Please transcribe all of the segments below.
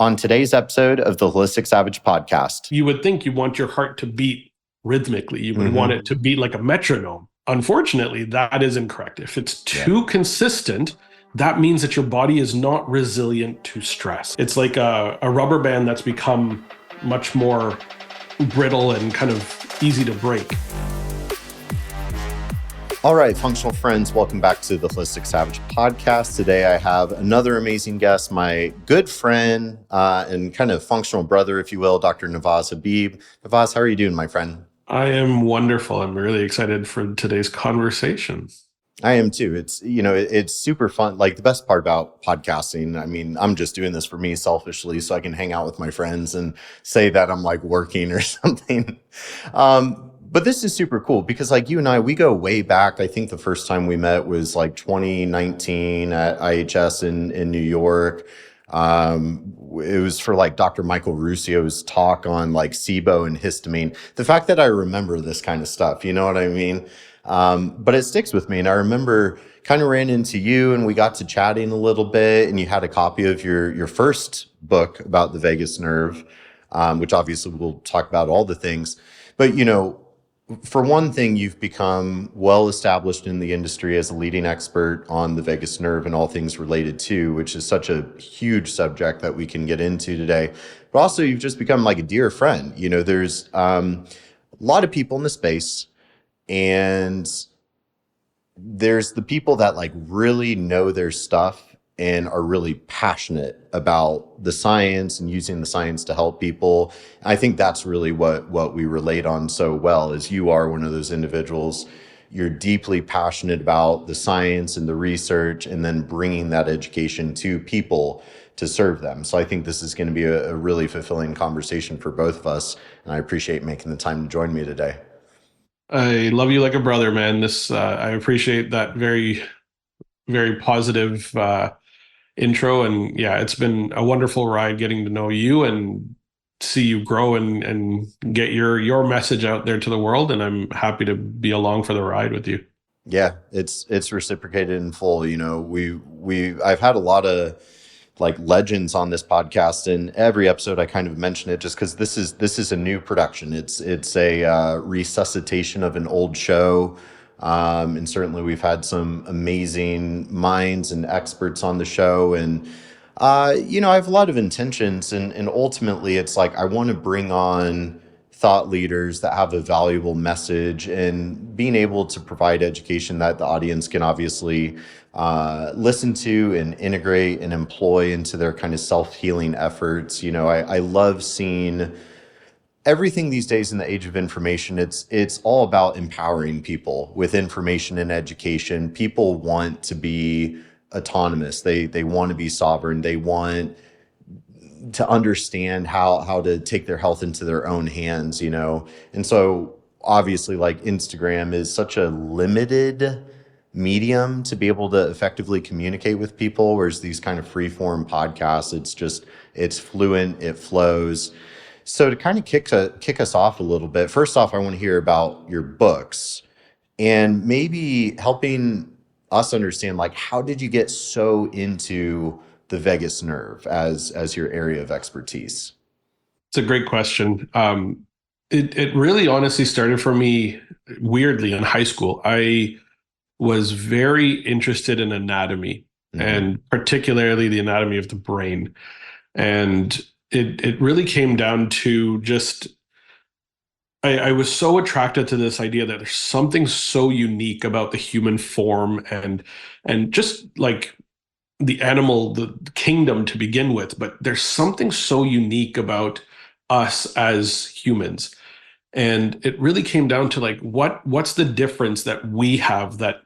on today's episode of the Holistic Savage podcast. You would think you want your heart to beat rhythmically. You would want it to beat like a metronome. Unfortunately, that is incorrect. If it's too consistent, that means that your body is not resilient to stress. It's like a rubber band that's become much more brittle and kind of easy to break. All right, functional friends, welcome back to the Holistic Savage podcast. Today I have another amazing guest, my good friend and kind of functional brother, if you will, Dr. Navaz Habib. Navaz, how are you doing, my friend? I am wonderful. I'm really excited for today's conversation. I am too. It's super fun. Like the best part about podcasting, I mean, I'm just doing this for me selfishly so I can hang out with my friends and say that I'm like working or something. But this is super cool because like you and I, we go way back. I think the first time we met was like 2019 at IHS in New York. It was for like Dr. Michael Ruscio's talk on like SIBO and histamine. The fact that I remember this kind of stuff, you know what I mean? But it sticks with me. And I remember kind of ran into you and we got to chatting a little bit and you had a copy of your first book about the vagus nerve, which obviously we'll talk about all the things. But, you know, for one thing, you've become well established in the industry as a leading expert on the vagus nerve and all things related to, which is such a huge subject that we can get into today. But also you've just become like a dear friend. You know, there's a lot of people in the space and there's the people that like really know their stuff and are really passionate about the science and using the science to help people. I think that's really what we relate on so well is you are one of those individuals. You're deeply passionate about the science and the research and then bringing that education to people to serve them. So I think this is going to be a really fulfilling conversation for both of us. And I appreciate making the time to join me today. I love you like a brother, man. I appreciate that very, very positive intro. And yeah, it's been a wonderful ride getting to know you and see you grow and get your message out there to the world. And I'm happy to be along for the ride with you. Yeah, it's reciprocated in full. You know, I've had a lot of like legends on this podcast, and every episode I kind of mention it just because this is a new production. It's a resuscitation of an old show. And certainly we've had some amazing minds and experts on the show. And, you know, I have a lot of intentions and ultimately it's like, I want to bring on thought leaders that have a valuable message and being able to provide education that the audience can obviously listen to and integrate and employ into their kind of self-healing efforts. You know, I love seeing everything these days in the age of information. It's all about empowering people with information and education. People want to be autonomous. They want to be sovereign. They want to understand how to take their health into their own hands, you know? And so obviously like Instagram is such a limited medium to be able to effectively communicate with people, whereas these kind of free form podcasts, it's fluent, it flows. So to kind of kick us off a little bit, first off, I want to hear about your books and maybe helping us understand, like, how did you get so into the vagus nerve as your area of expertise? It's a great question. It really honestly started for me weirdly in high school. I was very interested in anatomy and particularly the anatomy of the brain. And it really came down to just, I was so attracted to this idea that there's something so unique about the human form and just like the animal, the kingdom to begin with, but there's something so unique about us as humans. And it really came down to like, what's the difference that we have that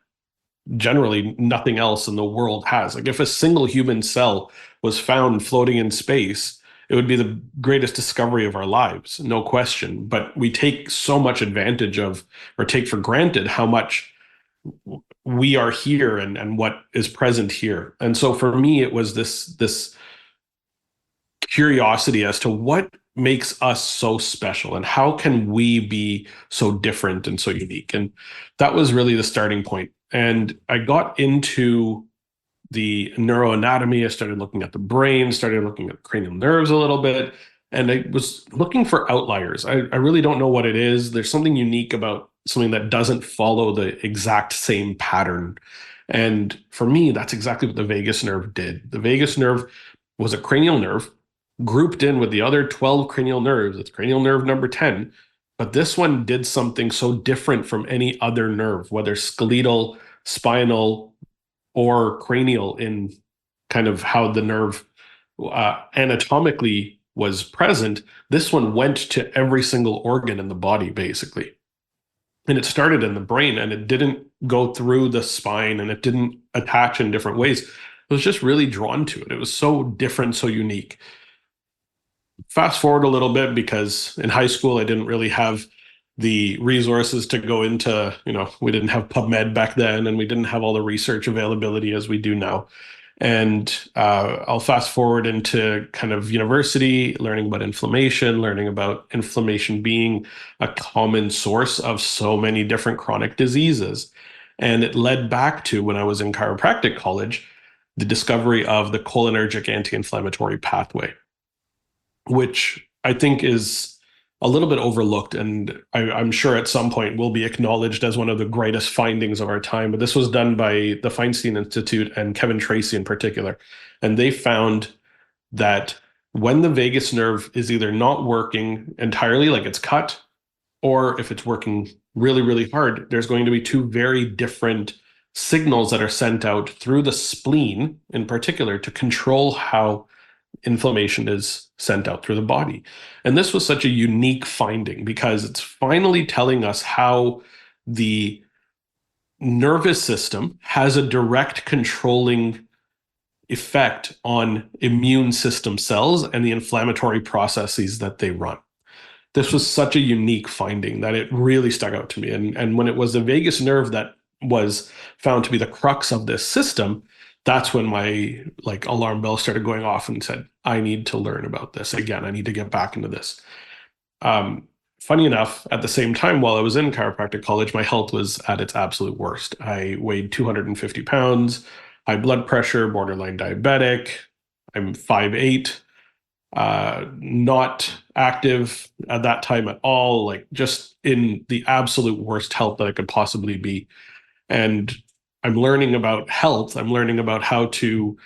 generally nothing else in the world has? Like if a single human cell was found floating in space, it would be the greatest discovery of our lives, no question. But we take so much advantage of, or take for granted how much we are here and what is present here. And so for me, it was this curiosity as to what makes us so special and how can we be so different and so unique. And that was really the starting point. And I got into the neuroanatomy. I started looking at the brain, started looking at cranial nerves a little bit. And I was looking for outliers. I really don't know what it is. There's something unique about something that doesn't follow the exact same pattern. And for me, that's exactly what the vagus nerve did. The vagus nerve was a cranial nerve grouped in with the other 12 cranial nerves. It's cranial nerve number 10. But this one did something so different from any other nerve, whether skeletal, spinal, or cranial, in kind of how the nerve anatomically was present. This one went to every single organ in the body, basically. And it started in the brain, and it didn't go through the spine, and it didn't attach in different ways. I was just really drawn to it. It was so different, so unique. Fast forward a little bit, because in high school, I didn't really have the resources to go into, we didn't have PubMed back then, and we didn't have all the research availability as we do now. And I'll fast forward into kind of university, learning about inflammation, learning about inflammation being a common source of so many different chronic diseases. And it led back to, when I was in chiropractic college, the discovery of the cholinergic anti-inflammatory pathway, which I think is a little bit overlooked, and I'm sure at some point will be acknowledged as one of the greatest findings of our time. But this was done by the Feinstein Institute and Kevin Tracy in particular. And they found that when the vagus nerve is either not working entirely, like it's cut, or if it's working really, really hard, there's going to be two very different signals that are sent out through the spleen in particular to control how inflammation is sent out through the body. And this was such a unique finding, because it's finally telling us how the nervous system has a direct controlling effect on immune system cells and the inflammatory processes that they run. This was such a unique finding that it really stuck out to me. And when it was the vagus nerve that was found to be the crux of this system, that's when my alarm bell started going off and said, I need to learn about this again. I need to get back into this. Funny enough, at the same time, while I was in chiropractic college, my health was at its absolute worst. I weighed 250 pounds, high blood pressure, borderline diabetic. I'm 5'8", not active at that time at all, just in the absolute worst health that I could possibly be. And I'm learning about health. I'm learning about how to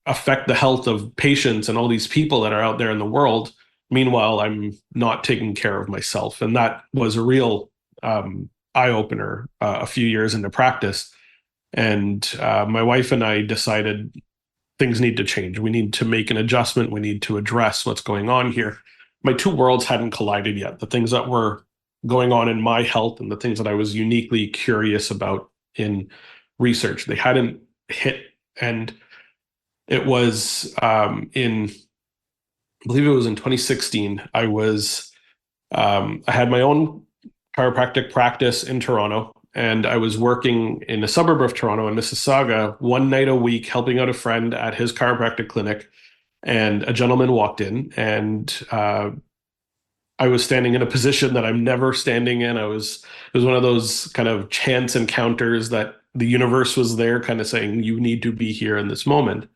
affect the health of patients and all these people that are out there in the world. Meanwhile, I'm not taking care of myself. And that was a real eye-opener a few years into practice. And my wife and I decided things need to change. We need to make an adjustment. We need to address what's going on here. My two worlds hadn't collided yet. The things that were going on in my health and the things that I was uniquely curious about in research, they hadn't hit. And it was I believe it was in 2016, I had my own chiropractic practice in Toronto, and I was working in a suburb of Toronto in Mississauga one night a week, helping out a friend at his chiropractic clinic. And a gentleman walked in, and I was standing in a position that I'm never standing in. It was one of those kind of chance encounters that the universe was there kind of saying, you need to be here in this moment.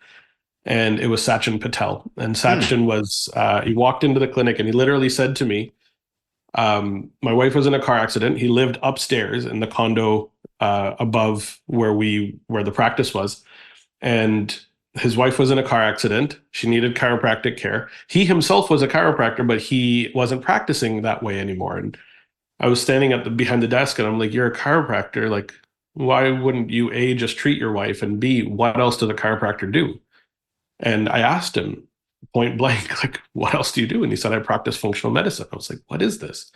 And it was Sachin Patel. And Sachin was, he walked into the clinic and he literally said to me, my wife was in a car accident. He lived upstairs in the condo above where the practice was. And his wife was in a car accident. She needed chiropractic care. He himself was a chiropractor, but he wasn't practicing that way anymore. And I was standing behind the desk, and I'm like, you're a chiropractor. Like, why wouldn't you, A, just treat your wife, and B, what else does a chiropractor do? And I asked him point blank, like, what else do you do? And he said, I practice functional medicine. I was like, what is this?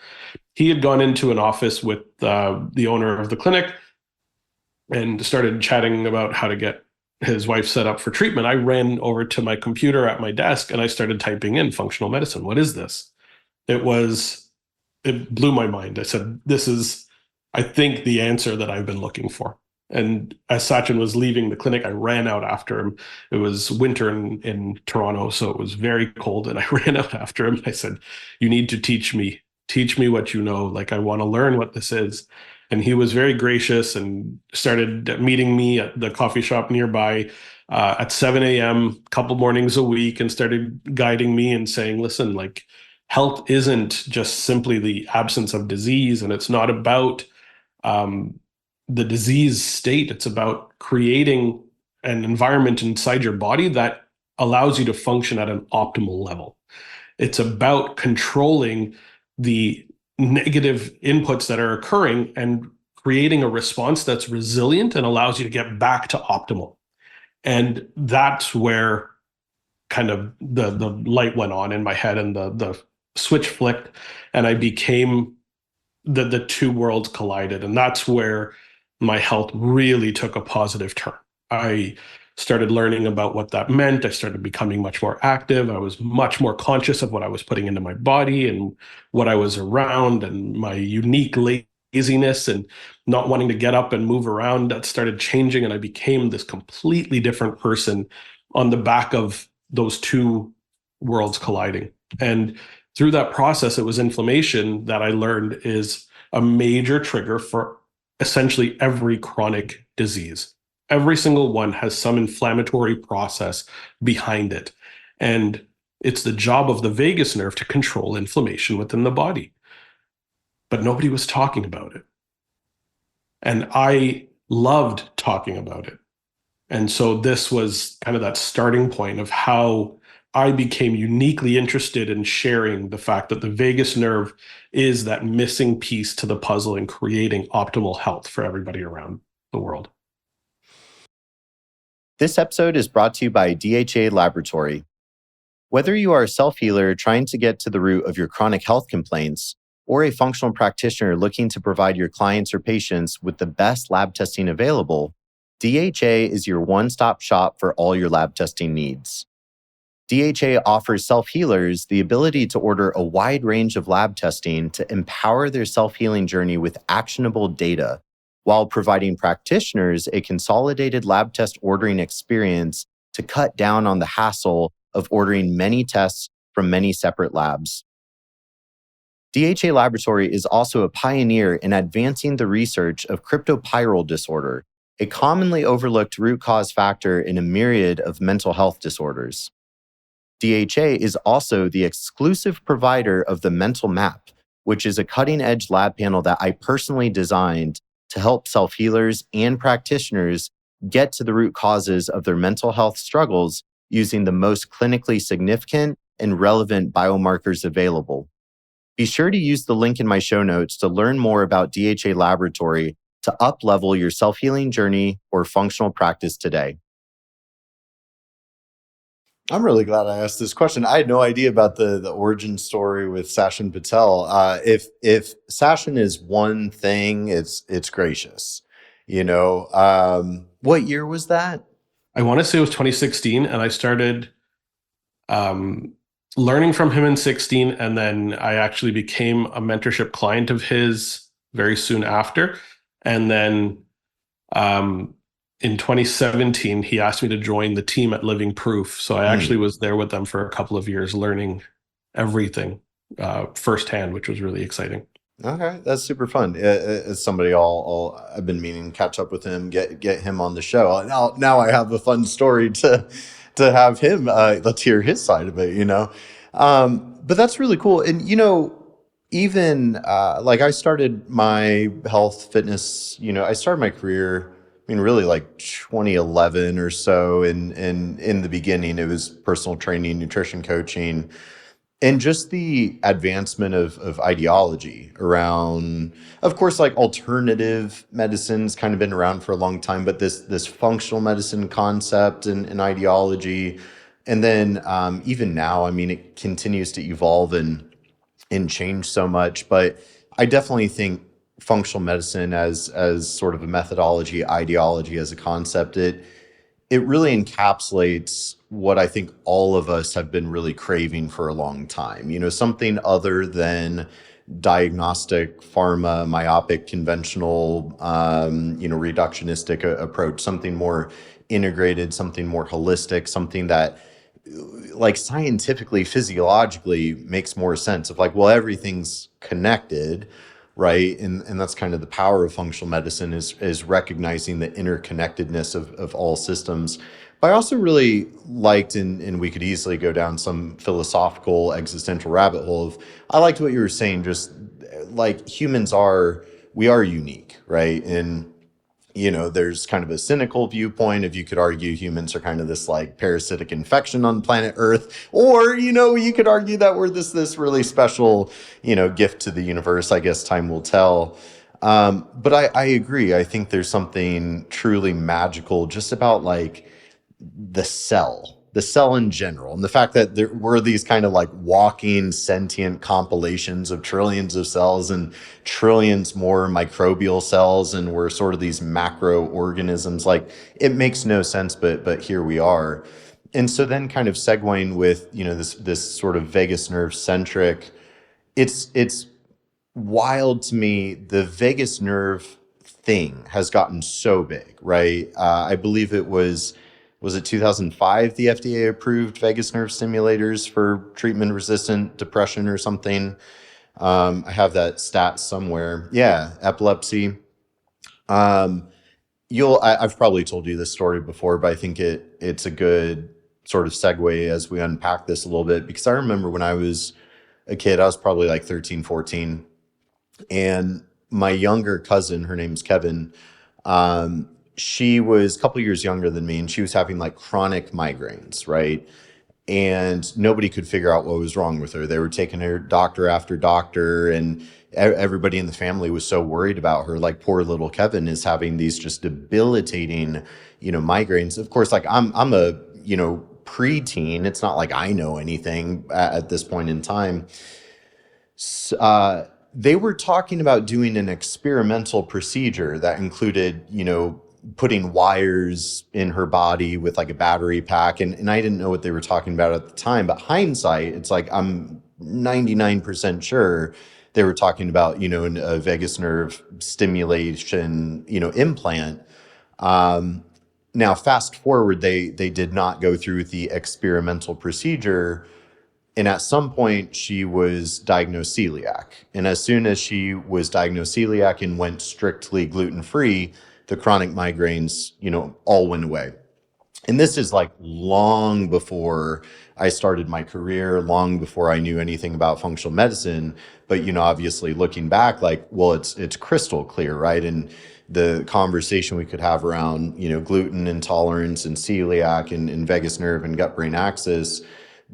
He had gone into an office with the owner of the clinic and started chatting about how to get his wife set up for treatment. I ran over to my computer at my desk and I started typing in functional medicine. What is this? It blew my mind. I said, this is, I think, the answer that I've been looking for. And as Sachin was leaving the clinic, I ran out after him. It was winter in Toronto, so it was very cold. And I ran out after him. I said, you need to teach me what you know. Like, I want to learn what this is. And he was very gracious and started meeting me at the coffee shop nearby. at 7 a.m. a couple mornings a week and started guiding me and saying, listen, like health isn't just simply the absence of disease, and it's not about um, the disease state. It's about creating an environment inside your body that allows you to function at an optimal level. It's about controlling the negative inputs that are occurring and creating a response that's resilient and allows you to get back to optimal. And that's where kind of the light went on in my head and the switch flicked, and I became the two worlds collided. And that's where my health really took a positive turn. I started learning about what that meant. I started becoming much more active. I was much more conscious of what I was putting into my body and what I was around, and my unique laziness and not wanting to get up and move around, that started changing. And I became this completely different person on the back of those two worlds colliding. And through that process, it was inflammation that I learned is a major trigger for essentially every chronic disease. Every single one has some inflammatory process behind it. And it's the job of the vagus nerve to control inflammation within the body. But nobody was talking about it. And I loved talking about it. And so this was kind of that starting point of how I became uniquely interested in sharing the fact that the vagus nerve is that missing piece to the puzzle in creating optimal health for everybody around the world. This episode is brought to you by DHA Laboratory. Whether you are a self-healer trying to get to the root of your chronic health complaints, or a functional practitioner looking to provide your clients or patients with the best lab testing available, DHA is your one-stop shop for all your lab testing needs. DHA offers self-healers the ability to order a wide range of lab testing to empower their self-healing journey with actionable data, while providing practitioners a consolidated lab test ordering experience to cut down on the hassle of ordering many tests from many separate labs. DHA Laboratory is also a pioneer in advancing the research of cryptopyral disorder, a commonly overlooked root cause factor in a myriad of mental health disorders. DHA is also the exclusive provider of the Mental Map, which is a cutting-edge lab panel that I personally designed to help self-healers and practitioners get to the root causes of their mental health struggles using the most clinically significant and relevant biomarkers available. Be sure to use the link in my show notes to learn more about DHA Laboratory to up-level your self-healing journey or functional practice today. I'm really glad I asked this question. I had no idea about the origin story with Sachin Patel. If Sachin is one thing, it's gracious. What year was that? I want to say it was 2016, and I started learning from him in 16, and then I actually became a mentorship client of his very soon after. And then in 2017, he asked me to join the team at Living Proof. So I actually was there with them for a couple of years, learning everything firsthand, which was really exciting. Okay, that's super fun. As somebody, I've been meaning to catch up with him, get him on the show. Now I have a fun story to have him. Let's hear his side of it. But that's really cool. And even like I started my health fitness. I started my career. I mean, really like 2011 or so. And in the beginning, it was personal training, nutrition coaching. And just the advancement of ideology around, of course, like alternative medicine's kind of been around for a long time, but this functional medicine concept and ideology. And then even now, I mean, it continues to evolve and change so much. But I definitely think functional medicine as sort of a methodology, ideology as a concept, it really encapsulates what I think all of us have been really craving for a long time. Something other than diagnostic, pharma, myopic, conventional, reductionistic approach, something more integrated, something more holistic, something that like scientifically, physiologically makes more sense of like, well, everything's connected, right? And that's kind of the power of functional medicine is recognizing the interconnectedness of all systems. But I also really liked, and we could easily go down some philosophical, existential rabbit hole of, I liked what you were saying, just like we are unique, right? And there's kind of a cynical viewpoint if you could argue humans are kind of this like parasitic infection on planet Earth, or you could argue that we're this really special gift to the universe. I guess time will tell. But I agree. I think there's something truly magical just about like the cell in general, and the fact that there were these kind of like walking sentient compilations of trillions of cells and trillions more microbial cells, and we're sort of these macro organisms. Like, it makes no sense, but here we are. And so then kind of segueing with this sort of vagus nerve centric, it's wild to me. The vagus nerve thing has gotten so big, right? I believe was it 2005 the FDA approved vagus nerve stimulators for treatment resistant depression or something. I have that stat somewhere. Yeah, epilepsy. I've probably told you this story before, but I think it's a good sort of segue as we unpack this a little bit, because I remember when I was a kid, I was probably like 13, 14, and my younger cousin, her name's Kevin, she was a couple years younger than me, and she was having like chronic migraines, right? And nobody could figure out what was wrong with her. They were taking her doctor after doctor, and everybody in the family was so worried about her. Like, poor little Kevin is having these just debilitating, migraines. Of course, like I'm a, preteen. It's not like I know anything at this point in time. They were talking about doing an experimental procedure that included, putting wires in her body with like a battery pack. And I didn't know what they were talking about at the time, but hindsight, it's like, I'm 99% sure they were talking about, a vagus nerve stimulation, implant. Now, fast forward, they did not go through with the experimental procedure. And at some point, she was diagnosed celiac. And as soon as she was diagnosed celiac and went strictly gluten-free, the chronic migraines, all went away. And this is like long before I started my career, long before I knew anything about functional medicine. But, obviously looking back, like, well, it's crystal clear, right? And the conversation we could have around, gluten intolerance and celiac and vagus nerve and gut brain axis.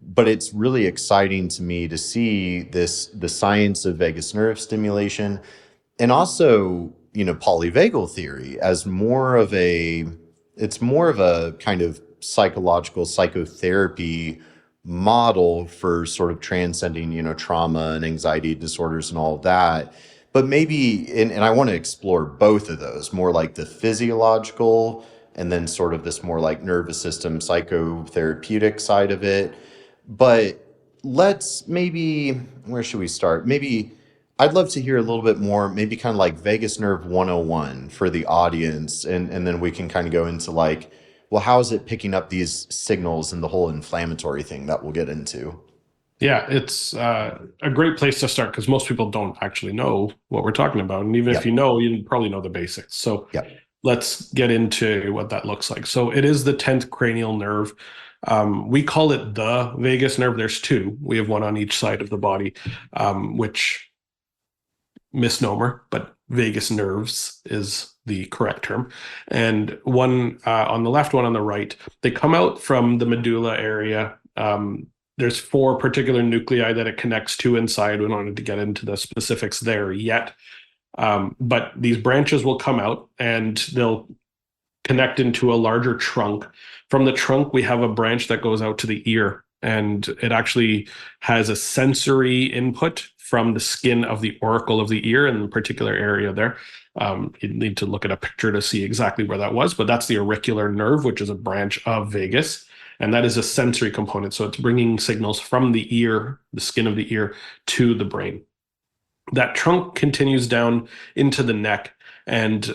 But it's really exciting to me to see the science of vagus nerve stimulation, and also, polyvagal theory as more of a kind of psychological psychotherapy model for sort of transcending, trauma and anxiety disorders and all of that. But maybe, and I want to explore both of those, more like the physiological and then sort of this more like nervous system psychotherapeutic side of it. But where should we start? Maybe I'd love to hear a little bit more, maybe kind of like vagus nerve 101 for the audience. And then we can kind of go into like, well, how is it picking up these signals and the whole inflammatory thing that we'll get into? Yeah, it's a great place to start because most people don't actually know what we're talking about. And even if you know, you probably know the basics. So let's get into what that looks like. So it is the 10th cranial nerve. We call it the vagus nerve. There's two. We have one on each side of the body, which misnomer, but vagus nerves is the correct term. And one on the left, one on the right. They come out from the medulla area. There's 4 particular nuclei that it connects to inside. We don't want to get into the specifics there yet. But these branches will come out and they'll connect into a larger trunk. From the trunk, we have a branch that goes out to the ear, and it actually has a sensory input from the skin of the auricle of the ear in the particular area there. You need to look at a picture to see exactly where that was, but that's the auricular nerve, which is a branch of vagus. And that is a sensory component. So it's bringing signals from the ear, the skin of the ear, to the brain. That trunk continues down into the neck. And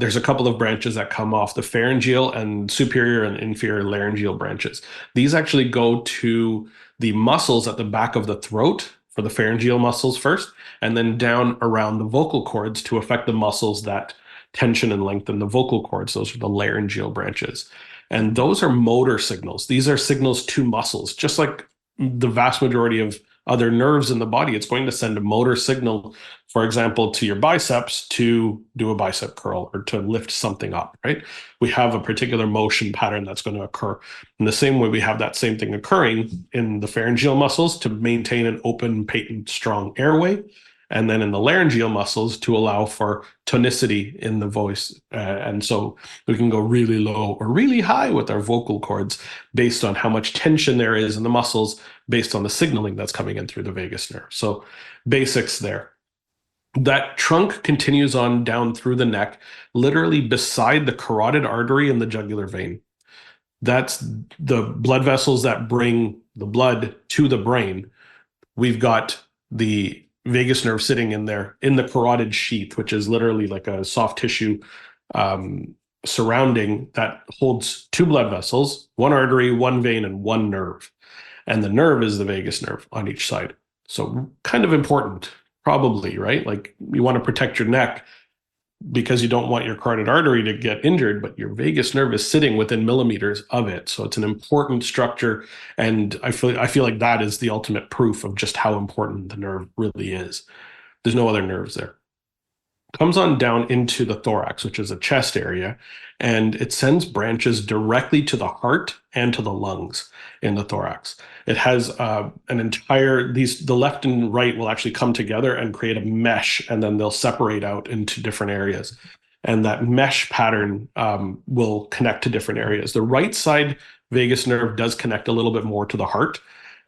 there's a couple of branches that come off the pharyngeal and superior and inferior laryngeal branches. These actually go to the muscles at the back of the throat for the pharyngeal muscles first, and then down around the vocal cords to affect the muscles that tension and lengthen the vocal cords. Those are the laryngeal branches. And those are motor signals. These are signals to muscles, just like the vast majority of other nerves in the body. It's going to send a motor signal, for example, to your biceps to do a bicep curl or to lift something up, right? We have a particular motion pattern that's going to occur. In the same way, we have that same thing occurring in the pharyngeal muscles to maintain an open, patent, strong airway. And then in the laryngeal muscles to allow for tonicity in the voice. And so we can go really low or really high with our vocal cords based on how much tension there is in the muscles, based on the signaling that's coming in through the vagus nerve. So basics there. That trunk continues on down through the neck, literally beside the carotid artery and the jugular vein. That's the blood vessels that bring the blood to the brain. We've got the vagus nerve sitting in there in the carotid sheath, which is literally like a soft tissue surrounding that holds two blood vessels, one artery, one vein, and one nerve. And the nerve is the vagus nerve on each side. So kind of important, probably, right? Like you want to protect your neck because you don't want your carotid artery to get injured, but your vagus nerve is sitting within millimeters of it. So it's an important structure. And I feel like that is the ultimate proof of just how important the nerve really is. There's no other nerves there. Comes on down into the thorax, which is a chest area, and it sends branches directly to the heart and to the lungs in the thorax. It has an entire, the left and right will actually come together and create a mesh, and then they'll separate out into different areas. And that mesh pattern will connect to different areas. The right side vagus nerve does connect a little bit more to the heart,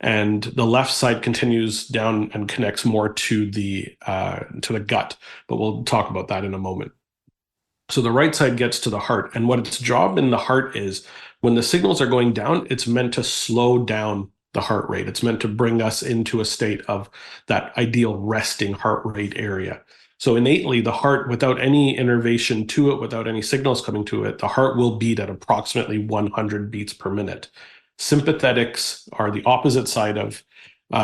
and the left side continues down and connects more to the gut, but we'll talk about that in a moment. So the right side gets to the heart, and what its job in the heart is, when the signals are going down, it's meant to slow down the heart rate. It's meant to bring us into a state of that ideal resting heart rate area. So innately, the heart, without any innervation to it, without any signals coming to it, the heart will beat at approximately 100 beats per minute. Sympathetics are the opposite side of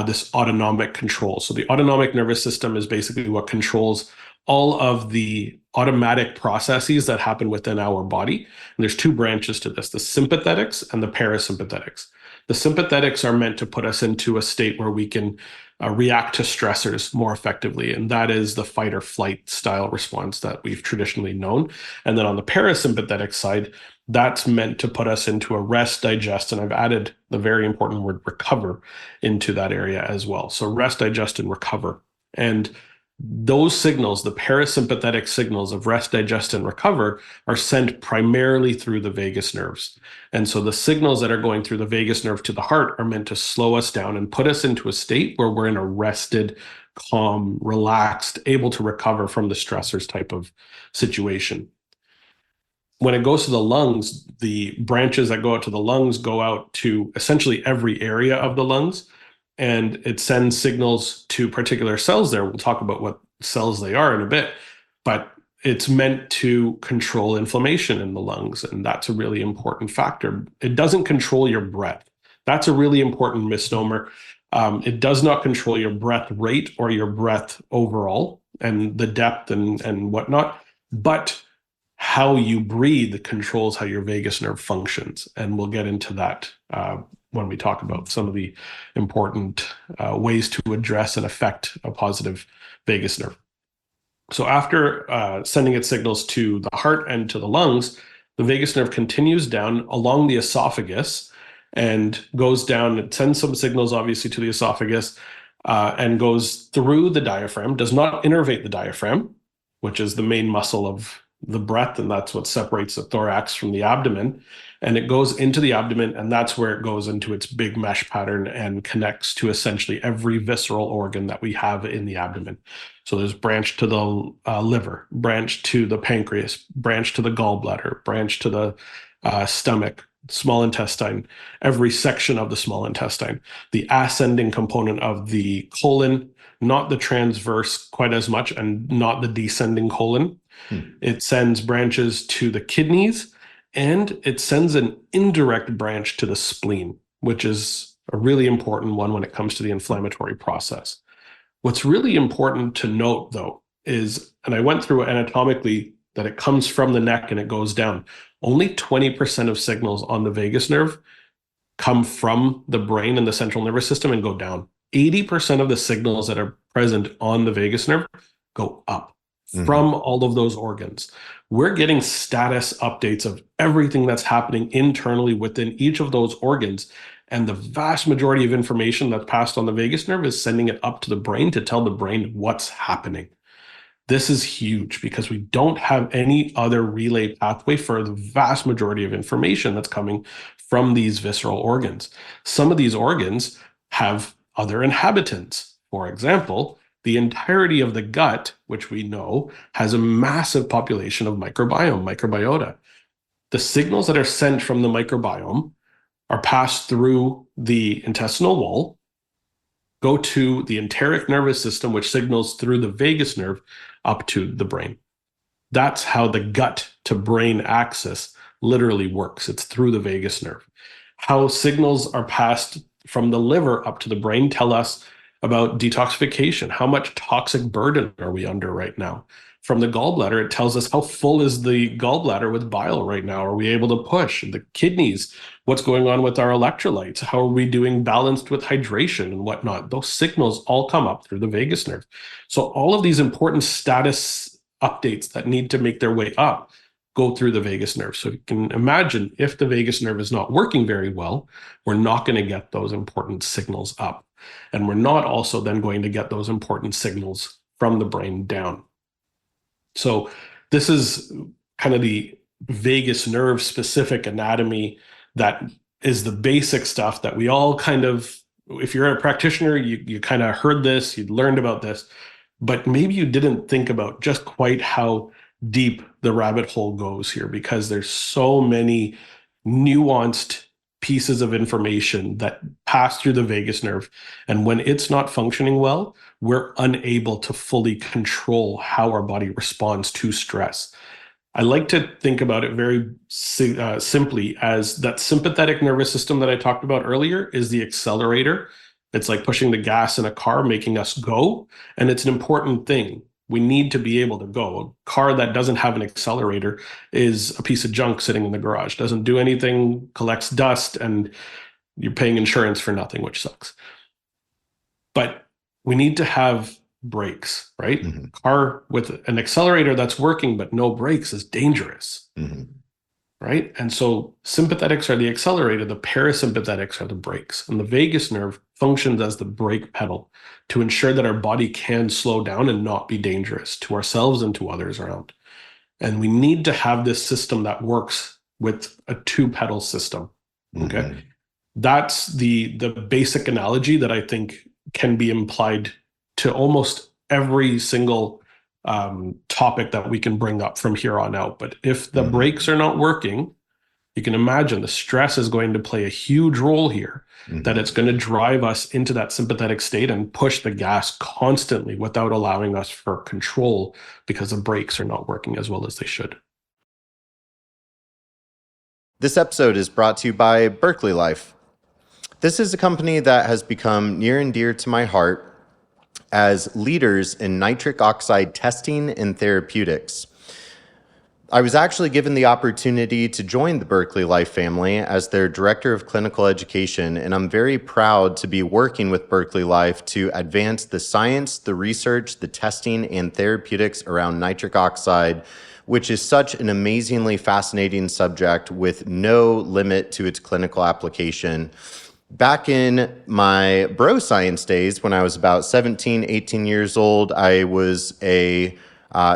this autonomic control. So the autonomic nervous system is basically what controls all of the automatic processes that happen within our body. And there's two branches to this, the sympathetics and the parasympathetics. The sympathetics are meant to put us into a state where we can react to stressors more effectively. And that is the fight or flight style response that we've traditionally known. And then on the parasympathetic side, that's meant to put us into a rest, digest, and I've added the very important word recover into that area as well. So rest, digest, and recover. And those signals, the parasympathetic signals of rest, digest, and recover, are sent primarily through the vagus nerves. And so the signals that are going through the vagus nerve to the heart are meant to slow us down and put us into a state where we're in a rested, calm, relaxed, able to recover from the stressors type of situation. When it goes to the lungs, the branches that go out to the lungs go out to essentially every area of the lungs, and it sends signals to particular cells there. We'll talk about what cells they are in a bit, but it's meant to control inflammation in the lungs, and that's a really important factor. It doesn't control your breath. That's a really important misnomer. It does not control your breath rate or your breath overall and the depth and whatnot, but how you breathe controls how your vagus nerve functions. And we'll get into that when we talk about some of the important ways to address and affect a positive vagus nerve. So after sending its signals to the heart and to the lungs, the vagus nerve continues down along the esophagus and goes down. It sends some signals, obviously, to the esophagus and goes through the diaphragm, does not innervate the diaphragm, which is the main muscle of the breath, and that's what separates the thorax from the abdomen. And it goes into the abdomen, and that's where it goes into its big mesh pattern and connects to essentially every visceral organ that we have in the abdomen. So there's branch to the liver, branch to the pancreas, branch to the gallbladder, branch to the stomach, small intestine, every section of the small intestine, the ascending component of the colon, not the transverse quite as much, and not the descending colon. It sends branches to the kidneys, and it sends an indirect branch to the spleen, which is a really important one when it comes to the inflammatory process. What's really important to note, though, is, and I went through anatomically, that it comes from the neck and it goes down. only 20% of signals on the vagus nerve come from the brain and the central nervous system and go down. 80% of the signals that are present on the vagus nerve go up from all of those organs. We're getting status updates of everything that's happening internally within each of those organs. And the vast majority of information that's passed on the vagus nerve is sending it up to the brain to tell the brain what's happening. This is huge because we don't have any other relay pathway for the vast majority of information that's coming from these visceral organs. Some of these organs have other inhabitants. For example, the entirety of the gut, which we know, has a massive population of microbiota. The signals that are sent from the microbiome are passed through the intestinal wall, go to the enteric nervous system, which signals through the vagus nerve up to the brain. That's how the gut to brain axis literally works. It's through the vagus nerve. How signals are passed from the liver up to the brain tell us about detoxification. How much toxic burden are we under right now? From the gallbladder, it tells us how full is the gallbladder with bile right now. Are we able to push? The kidneys, what's going on with our electrolytes? How are we doing balanced with hydration and whatnot? Those signals all come up through the vagus nerve. So all of these important status updates that need to make their way up go through the vagus nerve. So you can imagine if the vagus nerve is not working very well, we're not going to get those important signals up. And we're not also then going to get those important signals from the brain down. So this is kind of the vagus nerve specific anatomy that is the basic stuff that we all kind of, if you're a practitioner, you kind of heard this, you'd learned about this, but maybe you didn't think about just quite how deep the rabbit hole goes here, because there's so many nuanced pieces of information that pass through the vagus nerve. And when it's not functioning well, we're unable to fully control how our body responds to stress. I like to think about it very simply as that sympathetic nervous system that I talked about earlier is the accelerator. It's like pushing the gas in a car, making us go. And it's an important thing. We need to be able to go. A car that doesn't have an accelerator is a piece of junk sitting in the garage, doesn't do anything, collects dust, and you're paying insurance for nothing, which sucks. But we need to have brakes, right? Mm-hmm. Car with an accelerator that's working but no brakes is dangerous, right? And so sympathetics are the accelerator, the parasympathetics are the brakes, and the vagus nerve functions as the brake pedal to ensure that our body can slow down and not be dangerous to ourselves and to others around. And we need to have this system that works with a two-pedal system, okay? Mm-hmm. That's the basic analogy that I think can be implied to almost every single topic that we can bring up from here on out. But if the brakes are not working, you can imagine the stress is going to play a huge role here, that it's going to drive us into that sympathetic state and push the gas constantly without allowing us for control because the brakes are not working as well as they should. This episode is brought to you by Berkeley Life. This is a company that has become near and dear to my heart as leaders in nitric oxide testing and therapeutics. I was actually given the opportunity to join the Berkeley Life family as their Director of Clinical Education, and I'm very proud to be working with Berkeley Life to advance the science, the research, the testing, and therapeutics around nitric oxide, which is such an amazingly fascinating subject with no limit to its clinical application. Back in my bro science days, when I was about 17, 18 years old, I was a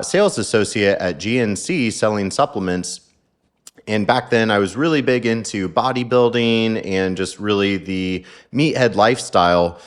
sales associate at GNC selling supplements. And back then I was really big into bodybuilding and just really the meathead lifestyle.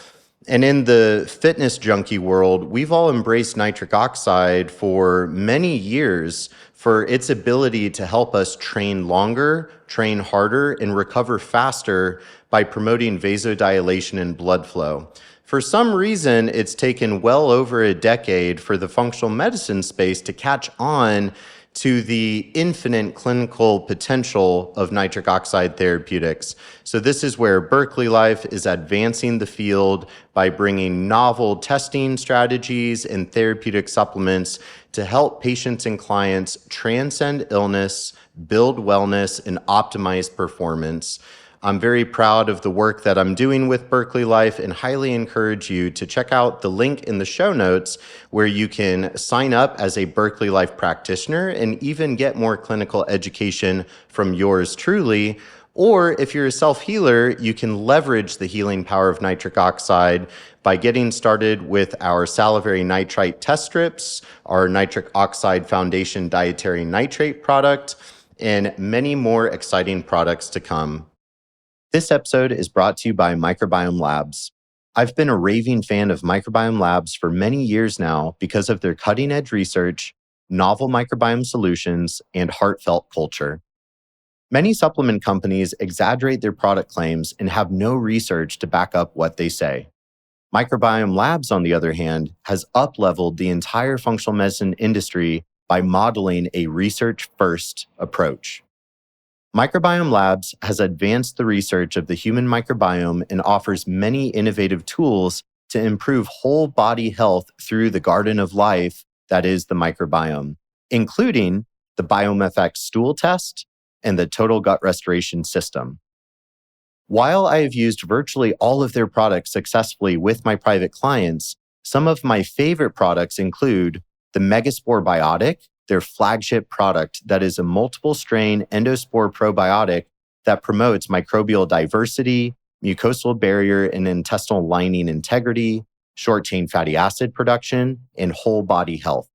And in the fitness junkie world, we've all embraced nitric oxide for many years for its ability to help us train longer, train harder, and recover faster by promoting vasodilation and blood flow. For some reason, it's taken well over a decade for the functional medicine space to catch on to the infinite clinical potential of nitric oxide therapeutics. So this is where Berkeley Life is advancing the field by bringing novel testing strategies and therapeutic supplements to help patients and clients transcend illness, build wellness, and optimize performance. I'm very proud of the work that I'm doing with Berkeley Life and highly encourage you to check out the link in the show notes where you can sign up as a Berkeley Life practitioner and even get more clinical education from yours truly. Or if you're a self-healer, you can leverage the healing power of nitric oxide by getting started with our salivary nitrite test strips, our nitric oxide foundation dietary nitrate product, and many more exciting products to come. This episode is brought to you by Microbiome Labs. I've been a raving fan of Microbiome Labs for many years now because of their cutting-edge research, novel microbiome solutions, and heartfelt culture. Many supplement companies exaggerate their product claims and have no research to back up what they say. Microbiome Labs, on the other hand, has up-leveled the entire functional medicine industry by modeling a research-first approach. Microbiome Labs has advanced the research of the human microbiome and offers many innovative tools to improve whole body health through the garden of life that is the microbiome, including the BiomeFX stool test and the total gut restoration system. While I have used virtually all of their products successfully with my private clients, some of my favorite products include the Megaspore Biotic, their flagship product that is a multiple strain endospore probiotic that promotes microbial diversity, mucosal barrier and intestinal lining integrity, short chain fatty acid production, and whole body health.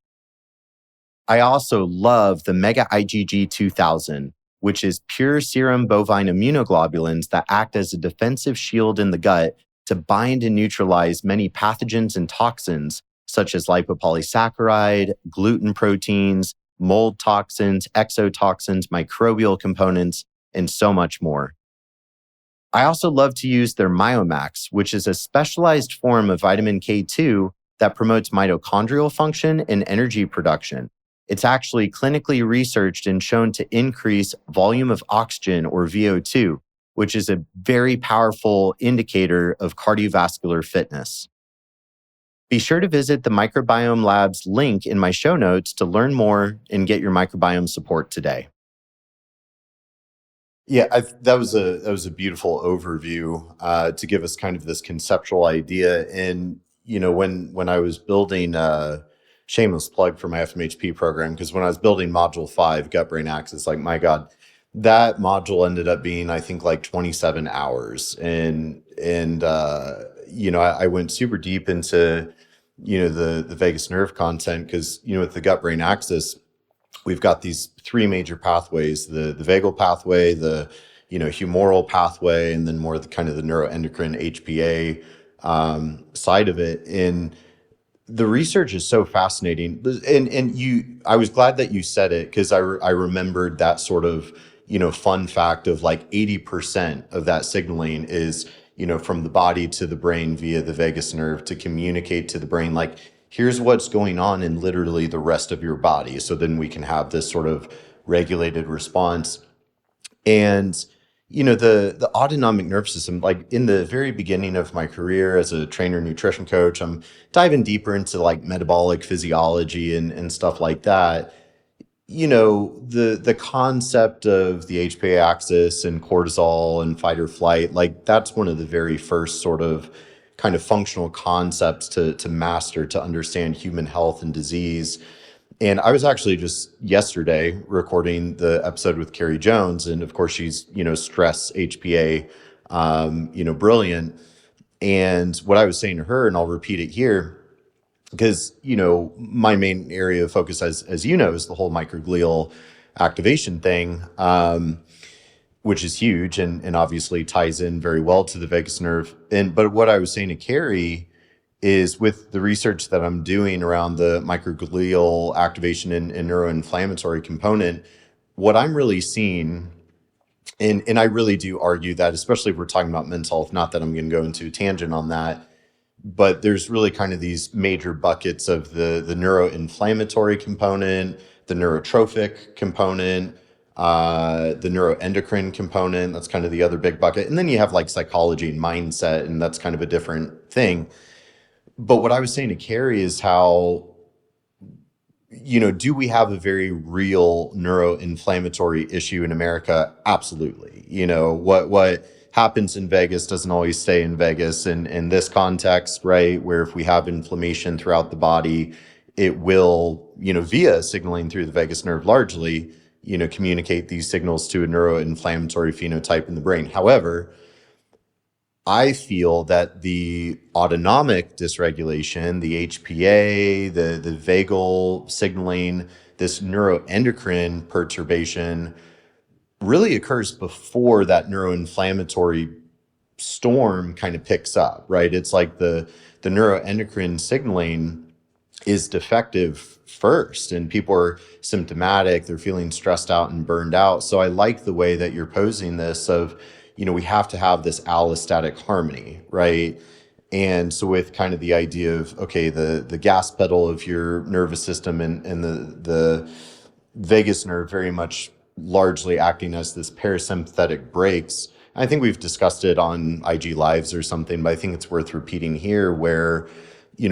I also love the Mega IgG 2000, which is pure serum bovine immunoglobulins that act as a defensive shield in the gut to bind and neutralize many pathogens and toxins, such as lipopolysaccharide, gluten proteins, mold toxins, exotoxins, microbial components, and so much more. I also love to use their Myomax, which is a specialized form of vitamin K2 that promotes mitochondrial function and energy production. It's actually clinically researched and shown to increase volume of oxygen, or VO2, which is a very powerful indicator of cardiovascular fitness. Be sure to visit the Microbiome Labs link in my show notes to learn more and get your microbiome support today. Yeah, that was a beautiful overview to give us kind of this conceptual idea. And when I was building shameless plug for my FMHP program, because when I was building module 5, gut brain axis, like my God, that module ended up being, I think, like 27 hours. And I went super deep into, the vagus nerve content because, with the gut brain axis, we've got these 3 major pathways, the vagal pathway, the, humoral pathway, and then more the kind of the neuroendocrine HPA side of it. And the research is so fascinating. And I was glad that you said it because I remembered that sort of, fun fact of like 80% of that signaling is, from the body to the brain via the vagus nerve to communicate to the brain, like, here's what's going on in literally the rest of your body. So then we can have this sort of regulated response. And, the autonomic nervous system, like in the very beginning of my career as a trainer nutrition coach, I'm diving deeper into like metabolic physiology and stuff like that. The concept of the HPA axis and cortisol and fight or flight, like that's one of the very first sort of kind of functional concepts to master, to understand human health and disease. And I was actually just yesterday recording the episode with Carrie Jones. And of course, she's, stress HPA, brilliant. And what I was saying to her, and I'll repeat it here, because, my main area of focus, as is the whole microglial activation thing, which is huge and obviously ties in very well to the vagus nerve. But what I was saying to Carrie is with the research that I'm doing around the microglial activation and neuroinflammatory component, what I'm really seeing, and I really do argue that, especially if we're talking about mental health, not that I'm going to go into a tangent on that, but there's really kind of these major buckets of the neuroinflammatory component, the neurotrophic component, the neuroendocrine component. That's kind of the other big bucket. And then you have like psychology and mindset, and that's kind of a different thing. But what I was saying to Carrie is how, do we have a very real neuroinflammatory issue in America? Absolutely. What happens in Vegas doesn't always stay in Vegas. And in this context, right, where if we have inflammation throughout the body, it will, via signaling through the vagus nerve largely, communicate these signals to a neuroinflammatory phenotype in the brain. However, I feel that the autonomic dysregulation, the HPA, the vagal signaling, this neuroendocrine perturbation really occurs before that neuroinflammatory storm kind of picks up, right? It's like the neuroendocrine signaling is defective first, and people are symptomatic, they're feeling stressed out and burned out. So I like the way that you're posing this of, we have to have this allostatic harmony, right? And so with kind of the idea of, okay, the gas pedal of your nervous system and the vagus nerve very much largely acting as this parasympathetic brakes. I think we've discussed it on IG Lives or something, but I think it's worth repeating here where,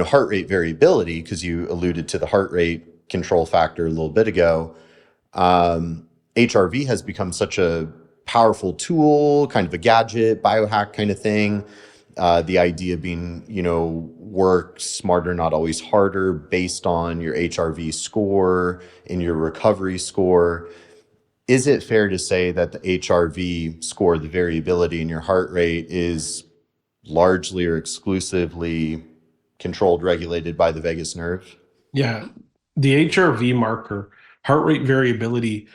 heart rate variability, because you alluded to the heart rate control factor a little bit ago, HRV has become such a powerful tool, kind of a gadget, biohack kind of thing. The idea being, work smarter, not always harder, based on your HRV score and your recovery score. Is it fair to say that the HRV score, the variability in your heart rate, is largely or exclusively controlled, regulated by the vagus nerve? Yeah. The HRV marker, heart rate variability,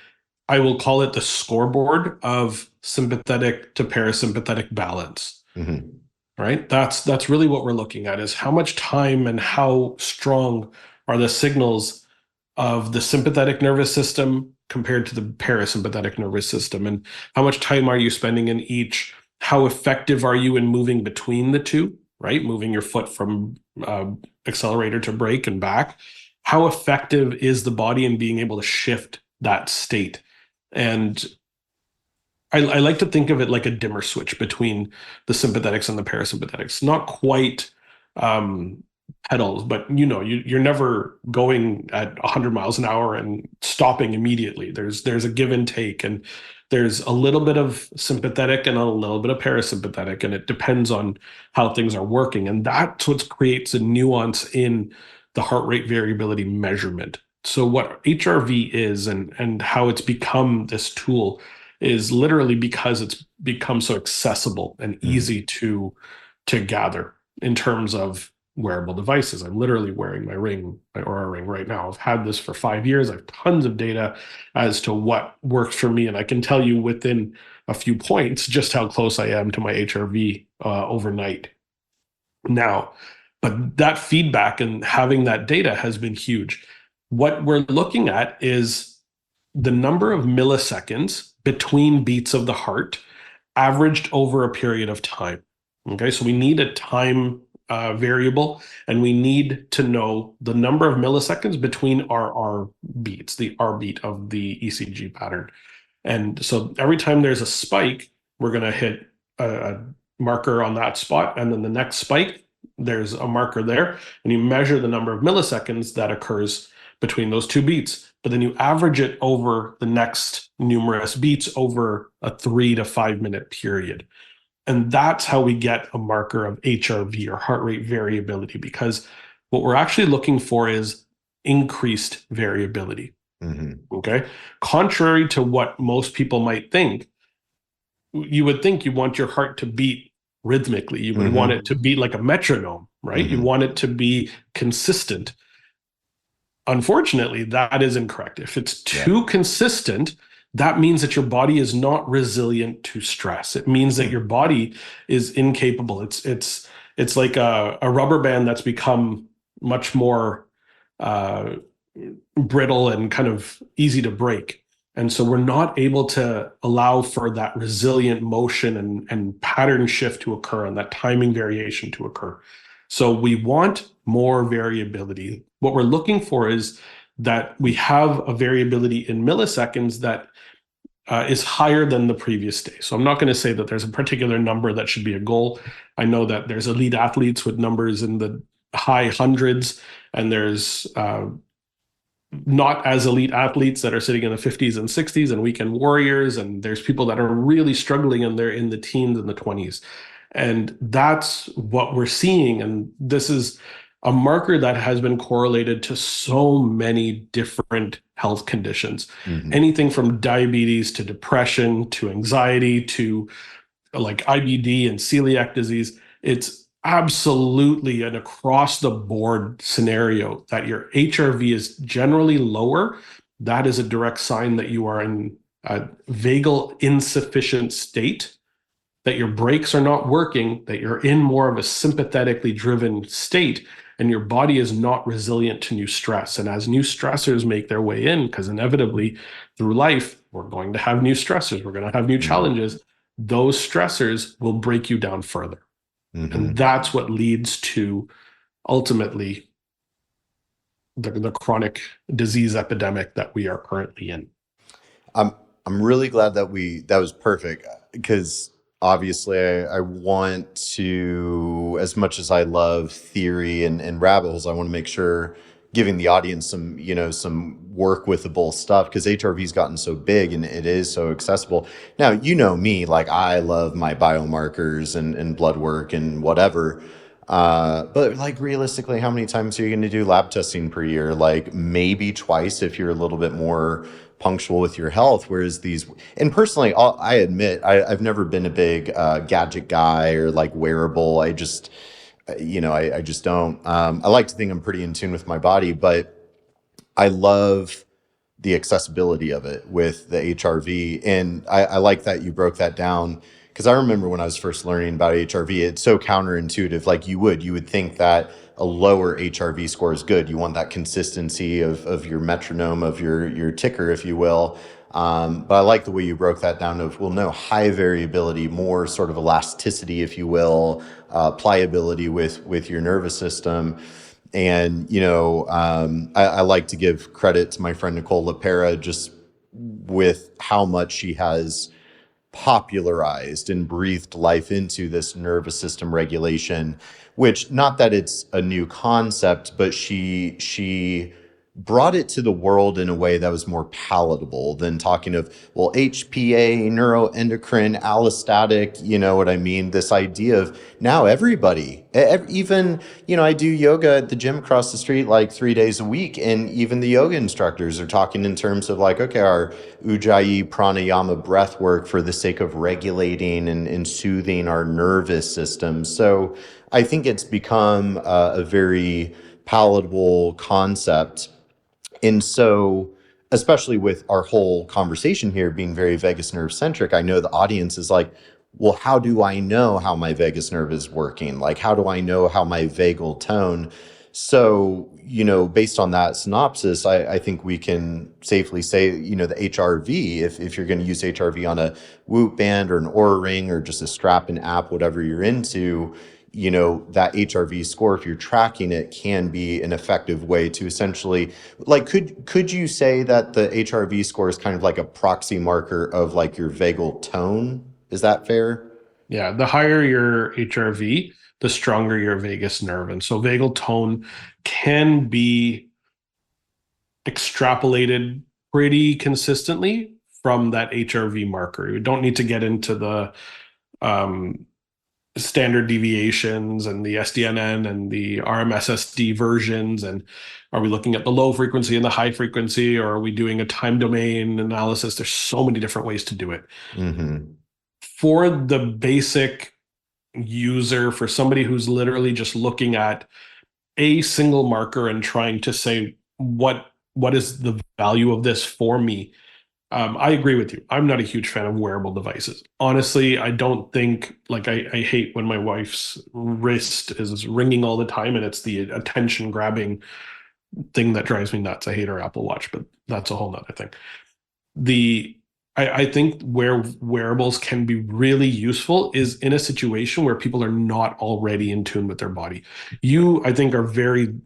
I will call it the scoreboard of sympathetic to parasympathetic balance. Mm-hmm. Right? That's really what we're looking at, is how much time and how strong are the signals of the sympathetic nervous system compared to the parasympathetic nervous system, and how much time are you spending in each? How effective are you in moving between the two, right? Moving your foot from accelerator to brake and back. How effective is the body in being able to shift that state? And I like to think of it like a dimmer switch between the sympathetics and the parasympathetics. Not quite pedals, but you're never going at 100 miles an hour and stopping immediately. There's a give and take, and there's a little bit of sympathetic and a little bit of parasympathetic, and it depends on how things are working. And that's what creates a nuance in the heart rate variability measurement. So what HRV is and how it's become this tool is literally because it's become so accessible and easy to gather in terms of wearable devices. I'm literally wearing my ring, my Aura ring right now. I've had this for 5 years. I have tons of data as to what works for me, and I can tell you within a few points just how close I am to my HRV overnight now. But that feedback and having that data has been huge. What we're looking at is the number of milliseconds between beats of the heart averaged over a period of time. Okay, so we need a time variable, and we need to know the number of milliseconds between our beats, the R beat of the ECG pattern. And so every time there's a spike, we're going to hit a marker on that spot, and then the next spike, there's a marker there, and you measure the number of milliseconds that occurs between those two beats. But then you average it over the next numerous beats over a 3 to 5 minute period. And that's how we get a marker of HRV, or heart rate variability, because what we're actually looking for is increased variability. Mm-hmm. Okay. Contrary to what most people might think, you would think you want your heart to beat rhythmically. You would want it to beat like a metronome, right? You want it to be consistent. Unfortunately, that is incorrect. If it's too consistent, that means that your body is not resilient to stress. It means that your body is incapable. It's like a rubber band that's become much more brittle and kind of easy to break. And so we're not able to allow for that resilient motion and pattern shift to occur and that timing variation to occur. So we want more variability. What we're looking for is that we have a variability in milliseconds that is higher than the previous day. So I'm not going to say that there's a particular number that should be a goal. I know that there's elite athletes with numbers in the high hundreds, and there's not as elite athletes that are sitting in the 50s and 60s, and weekend warriors, and there's people that are really struggling and they're in the teens and the 20s. And that's what we're seeing. And this is a marker that has been correlated to so many different health conditions. Mm-hmm. Anything from diabetes to depression to anxiety to like IBD and celiac disease. It's absolutely an across the board scenario that your HRV is generally lower. That is a direct sign that you are in a vagal insufficient state, that your brakes are not working, that you're in more of a sympathetically driven state, and your body is not resilient to new stress. And as new stressors make their way in, because inevitably through life, we're going to have new stressors, we're going to have new challenges, those stressors will break you down further. Mm-hmm. And that's what leads to ultimately the chronic disease epidemic that we are currently in. I'm really glad that that was perfect, because obviously I want to, as much as I love theory and rabbit holes, I want to make sure giving the audience some work withable stuff, because HRV's gotten so big and it is so accessible. Now, me, like I love my biomarkers and blood work and whatever. But like realistically, how many times are you going to do lab testing per year? Like maybe twice if you're a little bit more punctual with your health. Whereas and personally, I admit, I've never been a big gadget guy or like wearable. I just don't. I like to think I'm pretty in tune with my body, but I love the accessibility of it with the HRV. And I like that you broke that down, because I remember when I was first learning about HRV, it's so counterintuitive. Like you would think that a lower HRV score is good. You want that consistency of your metronome, of your ticker, if you will. But I like the way you broke that down of, no, high variability, more sort of elasticity, if you will, pliability with your nervous system. And, I like to give credit to my friend Nicole LaPera just with how much she has popularized and breathed life into this nervous system regulation, which, not that it's a new concept, but she brought it to the world in a way that was more palatable than talking of, HPA, neuroendocrine, allostatic, you know what I mean? This idea of now everybody, even, I do yoga at the gym across the street like 3 days a week. And even the yoga instructors are talking in terms of like, okay, our Ujjayi pranayama breath work for the sake of regulating and soothing our nervous system. So I think it's become a very palatable concept. And so, especially with our whole conversation here being very vagus nerve centric, I know the audience is like, well, how do I know how my vagus nerve is working? Like, how do I know how my vagal tone? So, based on that synopsis, I think we can safely say, the HRV, if you're going to use HRV on a Whoop band or an Oura ring or just a strap and app, whatever you're into, that HRV score, if you're tracking it, can be an effective way to essentially, like, could you say that the HRV score is kind of like a proxy marker of like your vagal tone? Is that fair? Yeah, the higher your HRV, the stronger your vagus nerve. And so vagal tone can be extrapolated pretty consistently from that HRV marker. You don't need to get into the standard deviations and the SDNN and the RMSSD versions. And are we looking at the low frequency and the high frequency, or are we doing a time domain analysis? There's so many different ways to do it. Mm-hmm. For the basic user, for somebody who's literally just looking at a single marker and trying to say, what is the value of this for me? I agree with you. I'm not a huge fan of wearable devices. Honestly, I don't think, like, I hate when my wife's wrist is ringing all the time, and it's the attention grabbing thing that drives me nuts. I hate her Apple Watch, but that's a whole nother thing. I think where wearables can be really useful is in a situation where people are not already in tune with their body. You, I think, are very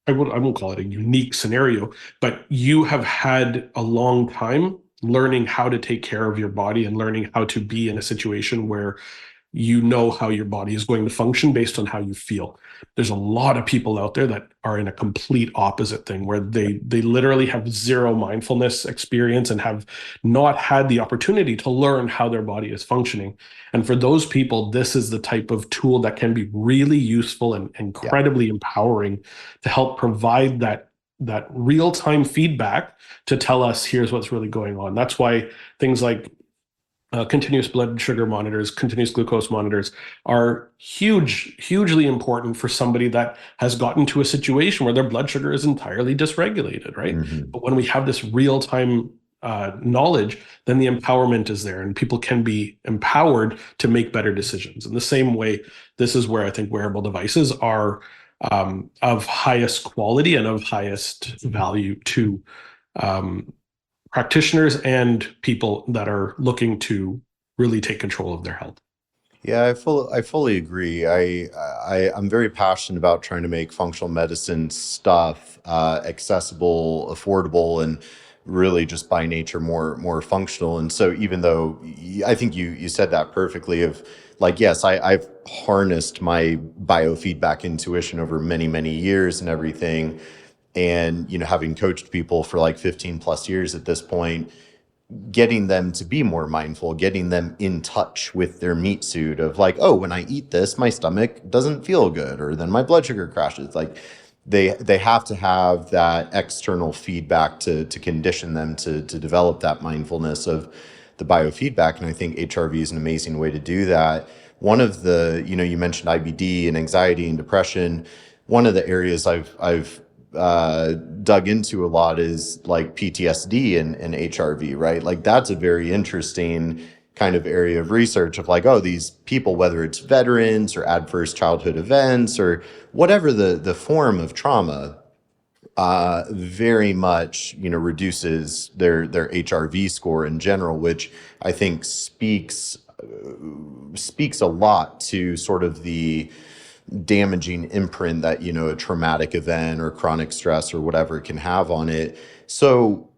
I won't call it a unique scenario, but you have had a long time learning how to take care of your body and learning how to be in a situation where you know how your body is going to function based on how you feel. There's a lot of people out there that are in a complete opposite thing where they literally have zero mindfulness experience and have not had the opportunity to learn how their body is functioning. And for those people, this is the type of tool that can be really useful and Yeah. incredibly empowering to help provide that real-time feedback to tell us here's what's really going on. That's why things like continuous blood sugar monitors, continuous glucose monitors are hugely important for somebody that has gotten to a situation where their blood sugar is entirely dysregulated, right? Hmm. But when we have this real-time knowledge, then the empowerment is there and people can be empowered to make better decisions. In the same way, this is where I think wearable devices are of highest quality and of highest value to um, practitioners and people that are looking to really take control of their health. Yeah, I fully agree. I'm very passionate about trying to make functional medicine stuff accessible, affordable, and really just by nature more functional. And so even though I think you said that perfectly of like, yes, I've harnessed my biofeedback intuition over many years and everything. And, having coached people for like 15 plus years at this point, getting them to be more mindful, getting them in touch with their meat suit of like, oh, when I eat this, my stomach doesn't feel good, or then my blood sugar crashes. Like they have to have that external feedback to condition them to develop that mindfulness of the biofeedback. And I think HRV is an amazing way to do that. One of the, you mentioned IBD and anxiety and depression. One of the areas I've dug into a lot is like PTSD and HRV, right? Like that's a very interesting kind of area of research of like, oh, these people, whether it's veterans or adverse childhood events or whatever the form of trauma, very much, reduces their HRV score in general, which I think speaks a lot to sort of the damaging imprint that a traumatic event or chronic stress or whatever can have on it. So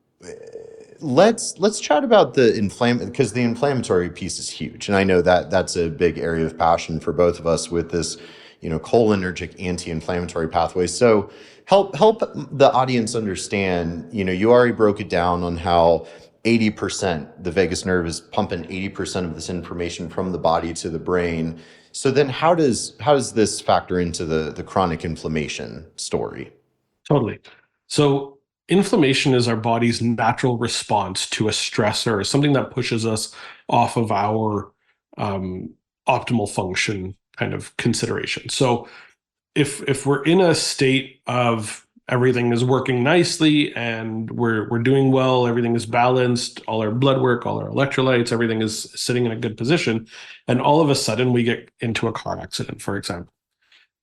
let's chat about because the inflammatory piece is huge, and I know that that's a big area of passion for both of us with this cholinergic anti-inflammatory pathway. So help the audience understand. You already broke it down on how 80% the vagus nerve is pumping 80% of this information from the body to the brain. So then how does this factor into the chronic inflammation story? Totally. So inflammation is our body's natural response to a stressor, something that pushes us off of our optimal function kind of consideration. So if we're in a state of everything is working nicely and we're doing well, everything is balanced, all our blood work, all our electrolytes, everything is sitting in a good position, and all of a sudden we get into a car accident, for example.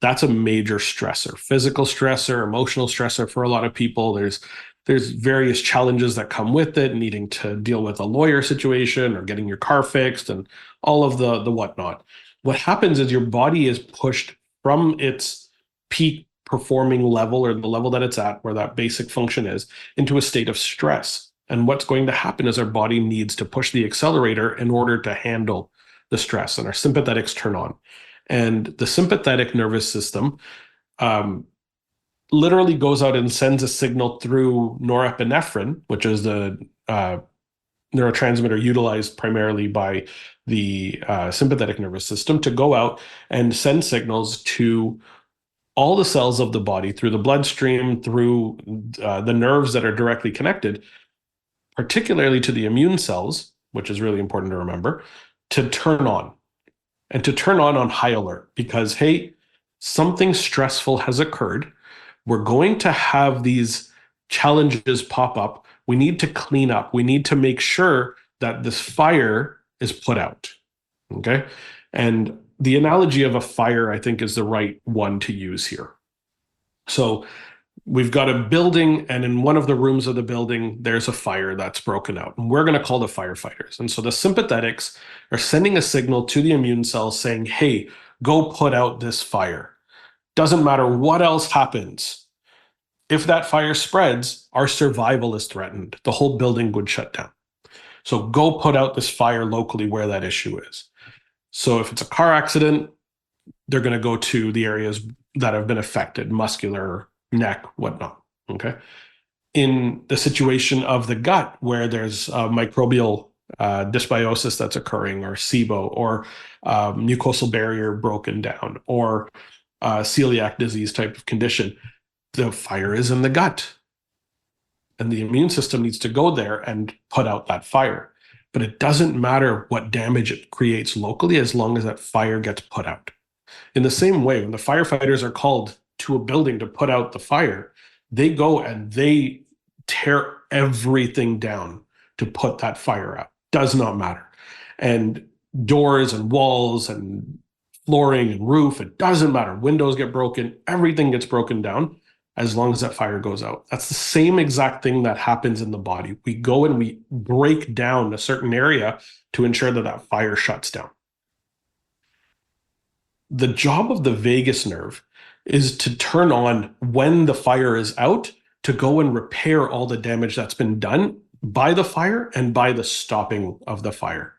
That's a major stressor, physical stressor, emotional stressor for a lot of people. There's various challenges that come with it, needing to deal with a lawyer situation or getting your car fixed and all of the whatnot. What happens is your body is pushed from its peak performing level or the level that it's at, where that basic function is, into a state of stress. And what's going to happen is our body needs to push the accelerator in order to handle the stress, and our sympathetics turn on. And the sympathetic nervous system literally goes out and sends a signal through norepinephrine, which is the neurotransmitter utilized primarily by the sympathetic nervous system, to go out and send signals to all the cells of the body through the bloodstream, through the nerves that are directly connected, particularly to the immune cells, which is really important to remember, to turn on and to turn on high alert because, hey, something stressful has occurred. We're going to have these challenges pop up. We need to clean up. We need to make sure that this fire is put out. Okay. And the analogy of a fire, I think, is the right one to use here. So we've got a building, and in one of the rooms of the building, there's a fire that's broken out. And we're going to call the firefighters. And so the sympathetics are sending a signal to the immune cells saying, hey, go put out this fire. Doesn't matter what else happens. If that fire spreads, our survival is threatened. The whole building would shut down. So go put out this fire locally where that issue is. So if it's a car accident, they're going to go to the areas that have been affected, muscular, neck, whatnot. Okay. In the situation of the gut, where there's microbial dysbiosis that's occurring, or SIBO, or mucosal barrier broken down, or celiac disease type of condition, the fire is in the gut. And the immune system needs to go there and put out that fire. But it doesn't matter what damage it creates locally as long as that fire gets put out. In the same way, when the firefighters are called to a building to put out the fire, they go and they tear everything down to put that fire out. Does not matter. And doors and walls and flooring and roof, it doesn't matter. Windows get broken, everything gets broken down as long as that fire goes out. That's the same exact thing that happens in the body. We go and we break down a certain area to ensure that that fire shuts down. The job of the vagus nerve is to turn on when the fire is out, to go and repair all the damage that's been done by the fire and by the stopping of the fire.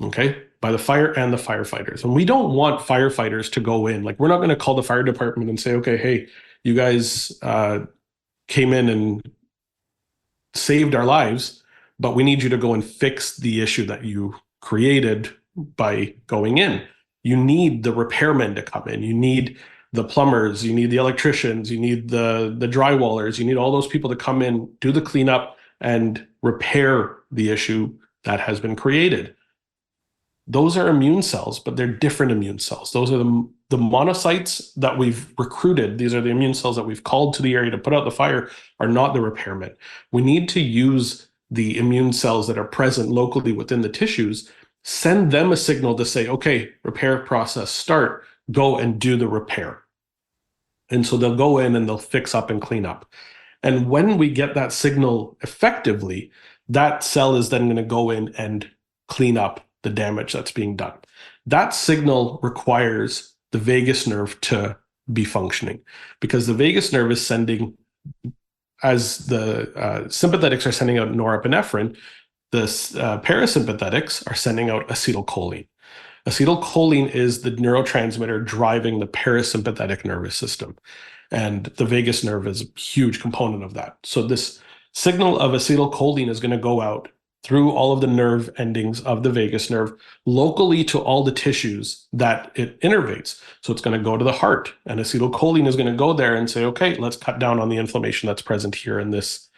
Okay? By the fire and the firefighters. And we don't want firefighters to go in. Like, we're not going to call the fire department and say, okay, hey, you guys came in and saved our lives, but we need you to go and fix the issue that you created by going in. You need the repairmen to come in. You need the plumbers, you need the electricians, you need the drywallers, you need all those people to come in, do the cleanup, and repair the issue that has been created. Those are immune cells, but they're different immune cells. Those are the monocytes that we've recruited. These are the immune cells that we've called to the area to put out the fire, are not the repairmen. We need to use the immune cells that are present locally within the tissues, send them a signal to say, okay, repair process start, go and do the repair. And so they'll go in and they'll fix up and clean up. And when we get that signal effectively, that cell is then going to go in and clean up the damage that's being done. That signal requires the vagus nerve to be functioning, because the vagus nerve is sending, as the sympathetics are sending out norepinephrine, the parasympathetics are sending out acetylcholine. Acetylcholine is the neurotransmitter driving the parasympathetic nervous system. And the vagus nerve is a huge component of that. So this signal of acetylcholine is going to go out through all of the nerve endings of the vagus nerve locally to all the tissues that it innervates. So it's going to go to the heart, and acetylcholine is going to go there and say, okay, let's cut down on the inflammation that's present here in this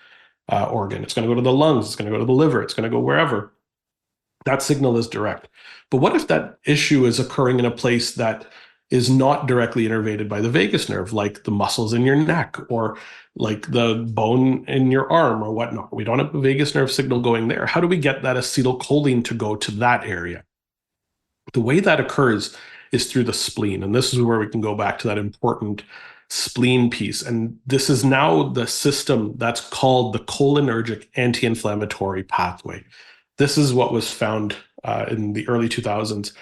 organ. It's going to go to the lungs. It's going to go to the liver. It's going to go wherever. That signal is direct. But what if that issue is occurring in a place that is not directly innervated by the vagus nerve, like the muscles in your neck, or like the bone in your arm, or whatnot? We don't have a vagus nerve signal going there. How do we get that acetylcholine to go to that area? The way that occurs is through the spleen. And this is where we can go back to that important spleen piece. And this is now the system that's called the cholinergic anti-inflammatory pathway. This is what was found in the early 2000s,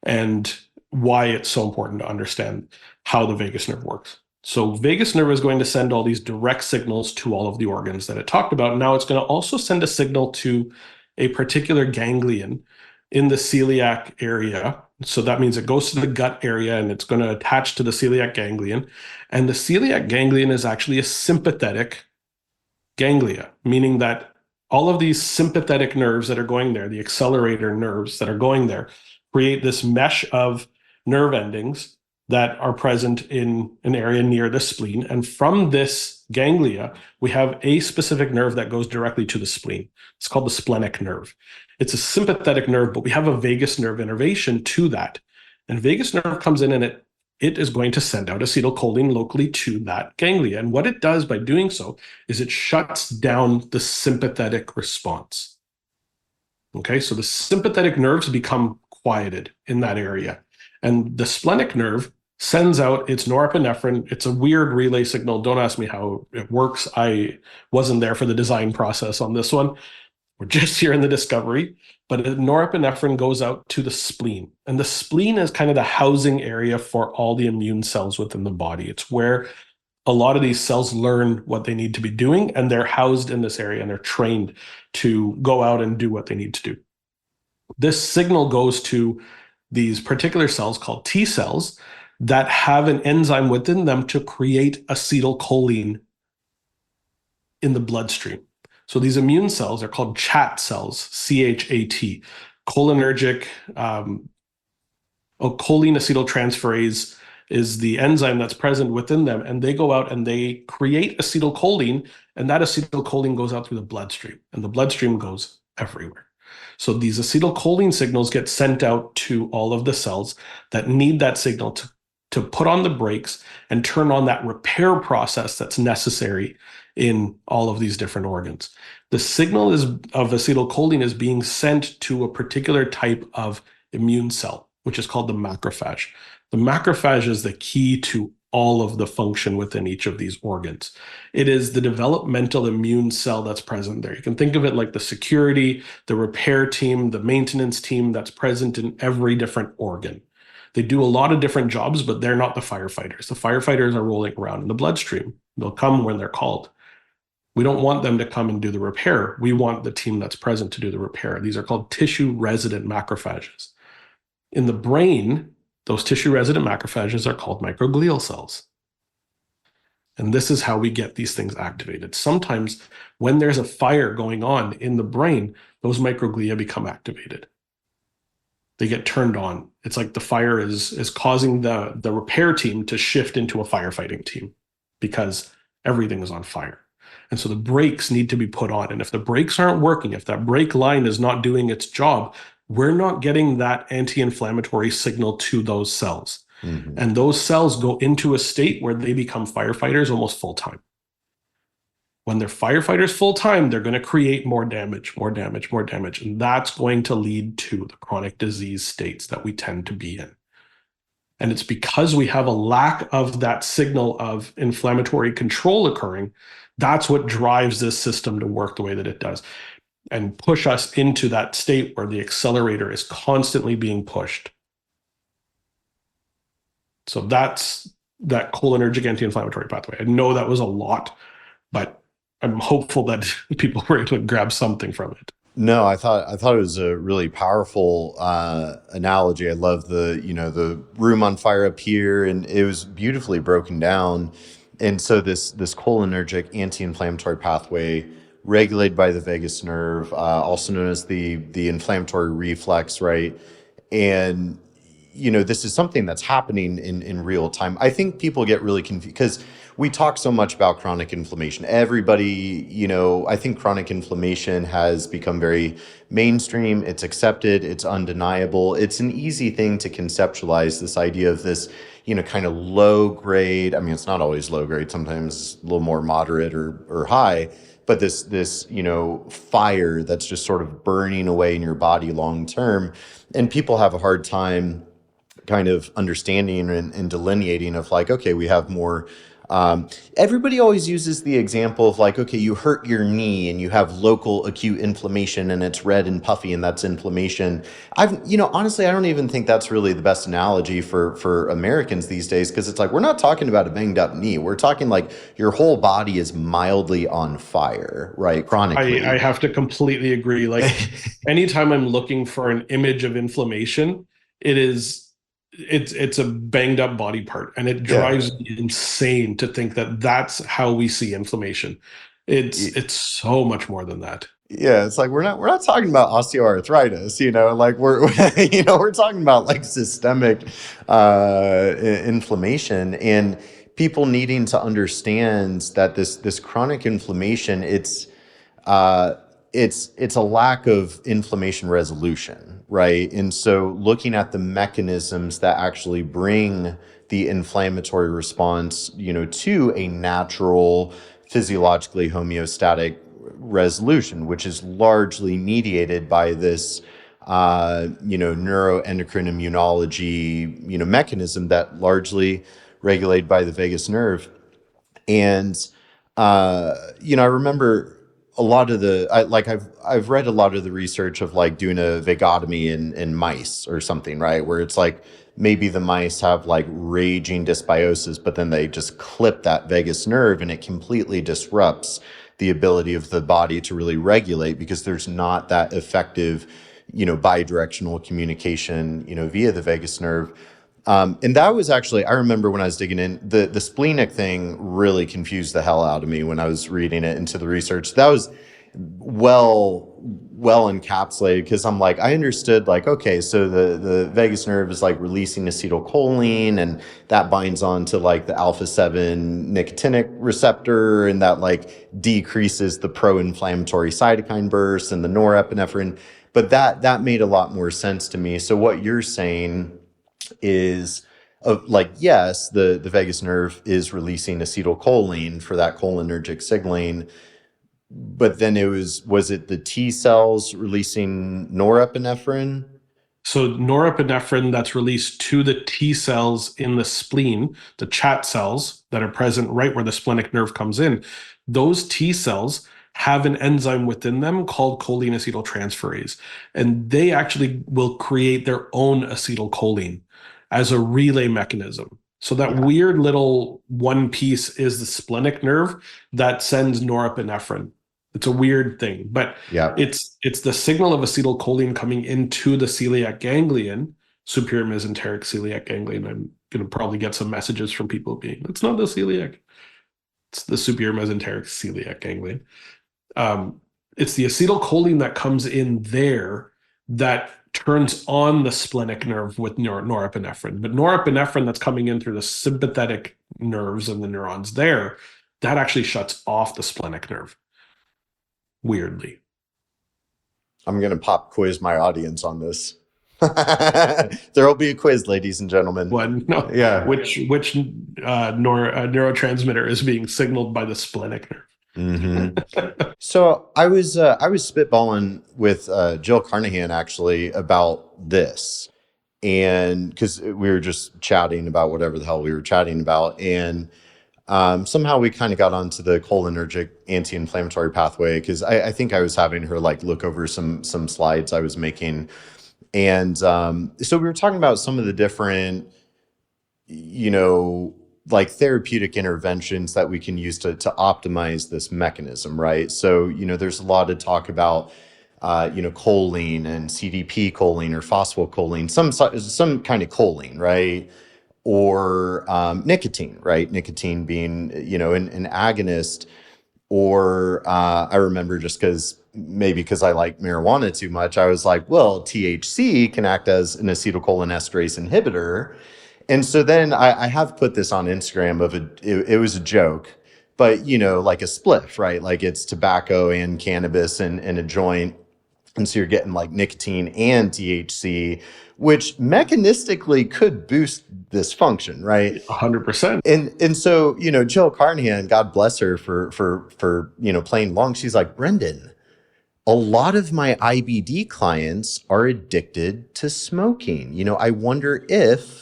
and why it's so important to understand how the vagus nerve works. So vagus nerve is going to send all these direct signals to all of the organs that it talked about. Now it's going to also send a signal to a particular ganglion in the celiac area. So that means it goes to the gut area and it's going to attach to the celiac ganglion. And the celiac ganglion is actually a sympathetic ganglia, meaning that all of these sympathetic nerves that are going there, the accelerator nerves that are going there, create this mesh of nerve endings that are present in an area near the spleen. And from this ganglia, we have a specific nerve that goes directly to the spleen. It's called the splenic nerve. It's a sympathetic nerve, but we have a vagus nerve innervation to that. And vagus nerve comes in and it is going to send out acetylcholine locally to that ganglia. And what it does by doing so is it shuts down the sympathetic response. Okay, so the sympathetic nerves become quieted in that area. And the splenic nerve sends out its norepinephrine. It's a weird relay signal. Don't ask me how it works. I wasn't there for the design process on this one. We're just here in the discovery. But norepinephrine goes out to the spleen. And the spleen is kind of the housing area for all the immune cells within the body. It's where a lot of these cells learn what they need to be doing, and they're housed in this area and they're trained to go out and do what they need to do. This signal goes to these particular cells called T cells that have an enzyme within them to create acetylcholine in the bloodstream. So these immune cells are called CHAT cells, CHAT, cholinergic, choline acetyltransferase is the enzyme that's present within them, and they go out and they create acetylcholine, and that acetylcholine goes out through the bloodstream, and the bloodstream goes everywhere. So these acetylcholine signals get sent out to all of the cells that need that signal to put on the brakes and turn on that repair process that's necessary in all of these different organs. The signal of acetylcholine is being sent to a particular type of immune cell, which is called the macrophage. The macrophage is the key to all of the function within each of these organs. It is the developmental immune cell that's present there. You can think of it like the security, the repair team, the maintenance team that's present in every different organ. They do a lot of different jobs, but they're not the firefighters. The firefighters are rolling around in the bloodstream. They'll come when they're called. We don't want them to come and do the repair. We want the team that's present to do the repair. These are called tissue-resident macrophages. In the brain, those tissue-resident macrophages are called microglial cells. And this is how we get these things activated. Sometimes when there's a fire going on in the brain, those microglia become activated. They get turned on. It's like the fire is causing the repair team to shift into a firefighting team because everything is on fire. And so the brakes need to be put on. And if the brakes aren't working, if that brake line is not doing its job, we're not getting that anti-inflammatory signal to those cells. Mm-hmm. And those cells go into a state where they become firefighters almost full time. When they're firefighters full time, they're going to create more damage, more damage, more damage. And that's going to lead to the chronic disease states that we tend to be in. And it's because we have a lack of that signal of inflammatory control occurring, that's what drives this system to work the way that it does and push us into that state where the accelerator is constantly being pushed. So that's that cholinergic anti-inflammatory pathway. I know that was a lot, but I'm hopeful that people were able to grab something from it. No, I thought it was a really powerful analogy. I love the room on fire up here, and it was beautifully broken down. And so this cholinergic anti-inflammatory pathway regulated by the vagus nerve, also known as the inflammatory reflex, right? And this is something that's happening in real time. I think people get really confused because we talk so much about chronic inflammation. Everybody, I think chronic inflammation has become very mainstream. It's accepted. It's undeniable. It's an easy thing to conceptualize, this idea of this, kind of low grade. I mean, it's not always low grade. Sometimes a little more moderate or high. But this fire that's just sort of burning away in your body long term. And people have a hard time kind of understanding and delineating of like, okay, we have more. Everybody always uses the example of like, okay, you hurt your knee and you have local acute inflammation and it's red and puffy and that's inflammation. Honestly, I don't even think that's really the best analogy for Americans these days, because it's like, we're not talking about a banged up knee. We're talking like your whole body is mildly on fire, right? Chronically. I have to completely agree. Like anytime I'm looking for an image of inflammation, it's a banged up body part, and it drives me insane to think that that's how we see inflammation. It's so much more than that. Yeah, it's like we're not talking about osteoarthritis, like we're talking about like systemic inflammation, and people needing to understand that this chronic inflammation, it's a lack of inflammation resolution, right? And so looking at the mechanisms that actually bring the inflammatory response, to a natural, physiologically homeostatic resolution, which is largely mediated by this, neuroendocrine immunology, mechanism that largely regulated by the vagus nerve. And, I remember a lot of I've read a lot of the research of like doing a vagotomy in mice or something, right? Where it's like maybe the mice have like raging dysbiosis, but then they just clip that vagus nerve and it completely disrupts the ability of the body to really regulate because there's not that effective, bidirectional communication, via the vagus nerve. And that was actually, I remember when I was digging in, the splenic thing really confused the hell out of me when I was reading it into the research. That was well encapsulated because I'm like, I understood like, okay, so the vagus nerve is like releasing acetylcholine and that binds on to like the alpha 7 nicotinic receptor and that like decreases the pro-inflammatory cytokine burst and the norepinephrine. But that made a lot more sense to me. So what you're saying is like, yes, the vagus nerve is releasing acetylcholine for that cholinergic signaling, but then was it the T cells releasing norepinephrine? So norepinephrine that's released to the T cells in the spleen, the chat cells that are present right where the splenic nerve comes in, those T cells have an enzyme within them called choline acetyltransferase. And they actually will create their own acetylcholine as a relay mechanism. So that weird little one piece is the splenic nerve that sends norepinephrine. It's a weird thing, but it's the signal of acetylcholine coming into the celiac ganglion, superior mesenteric celiac ganglion. I'm going to probably get some messages from people being, it's not the celiac, it's the superior mesenteric celiac ganglion. It's the acetylcholine that comes in there that turns on the splenic nerve with norepinephrine. But norepinephrine that's coming in through the sympathetic nerves and the neurons there, that actually shuts off the splenic nerve. Weirdly. I'm going to pop quiz my audience on this. There will be a quiz, ladies and gentlemen. No. Yeah. Which neurotransmitter is being signaled by the splenic nerve? Mm-hmm. So I was spitballing with Jill Carnahan actually about this, and because we were just chatting about whatever the hell we were chatting about, and somehow we kind of got onto the cholinergic anti-inflammatory pathway because I think I was having her like look over some slides I was making, and so we were talking about some of the different, like therapeutic interventions that we can use to optimize this mechanism, right? So, there's a lot of talk about, choline and CDP choline or phosphoccholine, some kind of choline, right? Or nicotine, right? Nicotine being, an agonist. Or I remember just because I like marijuana too much, I was like, well, THC can act as an acetylcholinesterase inhibitor. And so then I have put this on Instagram it was a joke, but like a spliff, right? Like it's tobacco and cannabis and a joint. And so you're getting like nicotine and THC, which mechanistically could boost this function, right? 100%. And so, Jill Carnahan, God bless her for playing along. She's like, Brendan, a lot of my IBD clients are addicted to smoking. I wonder if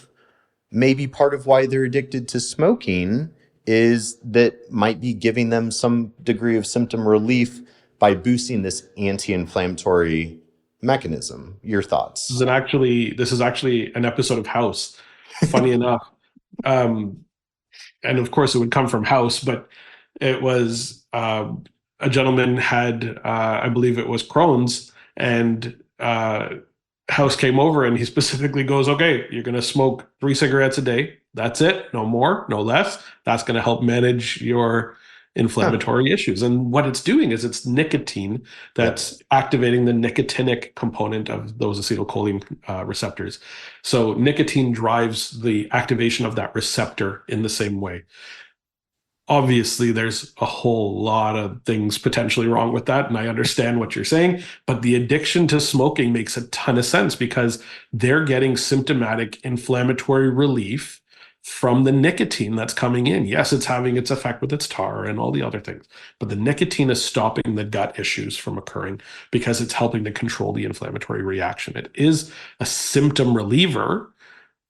maybe part of why they're addicted to smoking is that might be giving them some degree of symptom relief by boosting this anti-inflammatory mechanism. Your thoughts? This is actually an episode of House, funny enough. And of course it would come from House, but it was a gentleman had, I believe it was Crohn's, and House came over and he specifically goes, okay, you're going to smoke 3 cigarettes a day. That's it. No more, no less. That's going to help manage your inflammatory issues. And what it's doing is it's nicotine that's activating the nicotinic component of those acetylcholine receptors. So nicotine drives the activation of that receptor in the same way. Obviously, there's a whole lot of things potentially wrong with that, and I understand what you're saying, but the addiction to smoking makes a ton of sense because they're getting symptomatic inflammatory relief from the nicotine that's coming in. Yes, it's having its effect with its tar and all the other things, but the nicotine is stopping the gut issues from occurring because it's helping to control the inflammatory reaction. It is a symptom reliever.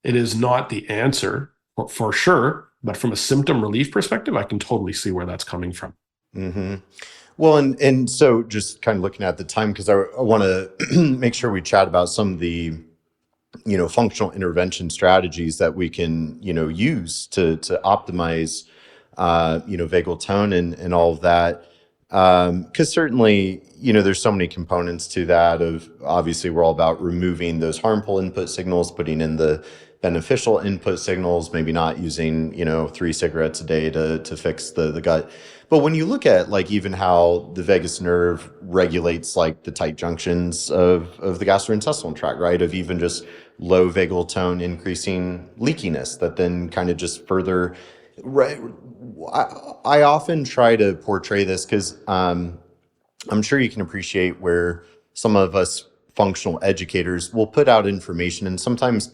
It is not the answer for sure. But from a symptom relief perspective, I can totally see where that's coming from. Mm-hmm. Well, and so just kind of looking at the time, because I want to make sure we chat about some of the functional intervention strategies that we can, use to optimize, vagal tone and all of that. Because certainly, there's so many components to that. Of obviously, we're all about removing those harmful input signals, putting in the beneficial input signals, maybe not using, 3 cigarettes a day to fix the gut. But when you look at like even how the vagus nerve regulates like the tight junctions of the gastrointestinal tract, right? Of even just low vagal tone increasing leakiness that then kind of just further, right? I often try to portray this because I'm sure you can appreciate where some of us functional educators will put out information, and sometimes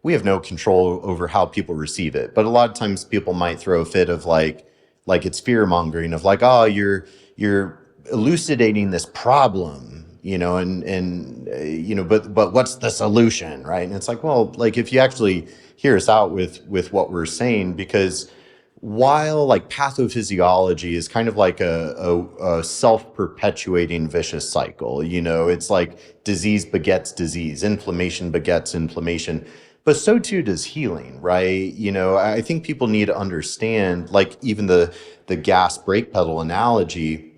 we have no control over how people receive it. But a lot of times people might throw a fit of like it's fear mongering of like, oh, you're elucidating this problem, but what's the solution, right? And it's like, well, like if you actually hear us out with what we're saying, because while like pathophysiology is kind of like a self-perpetuating vicious cycle, it's like disease begets disease, inflammation begets inflammation, but so too does healing, right? I think people need to understand, like even the gas brake pedal analogy.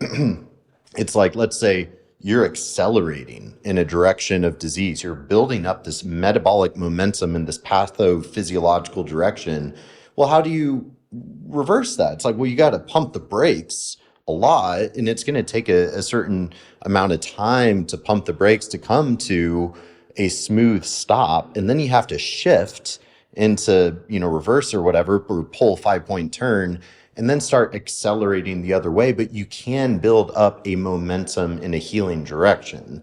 It's like, let's say you're accelerating in a direction of disease. You're building up this metabolic momentum in this pathophysiological direction. Well, how do you reverse that? It's like, well, you got to pump the brakes a lot, and it's going to take a certain amount of time to pump the brakes to come to a smooth stop. And then you have to shift into, reverse or whatever, or pull 5-point turn, and then start accelerating the other way. But you can build up a momentum in a healing direction.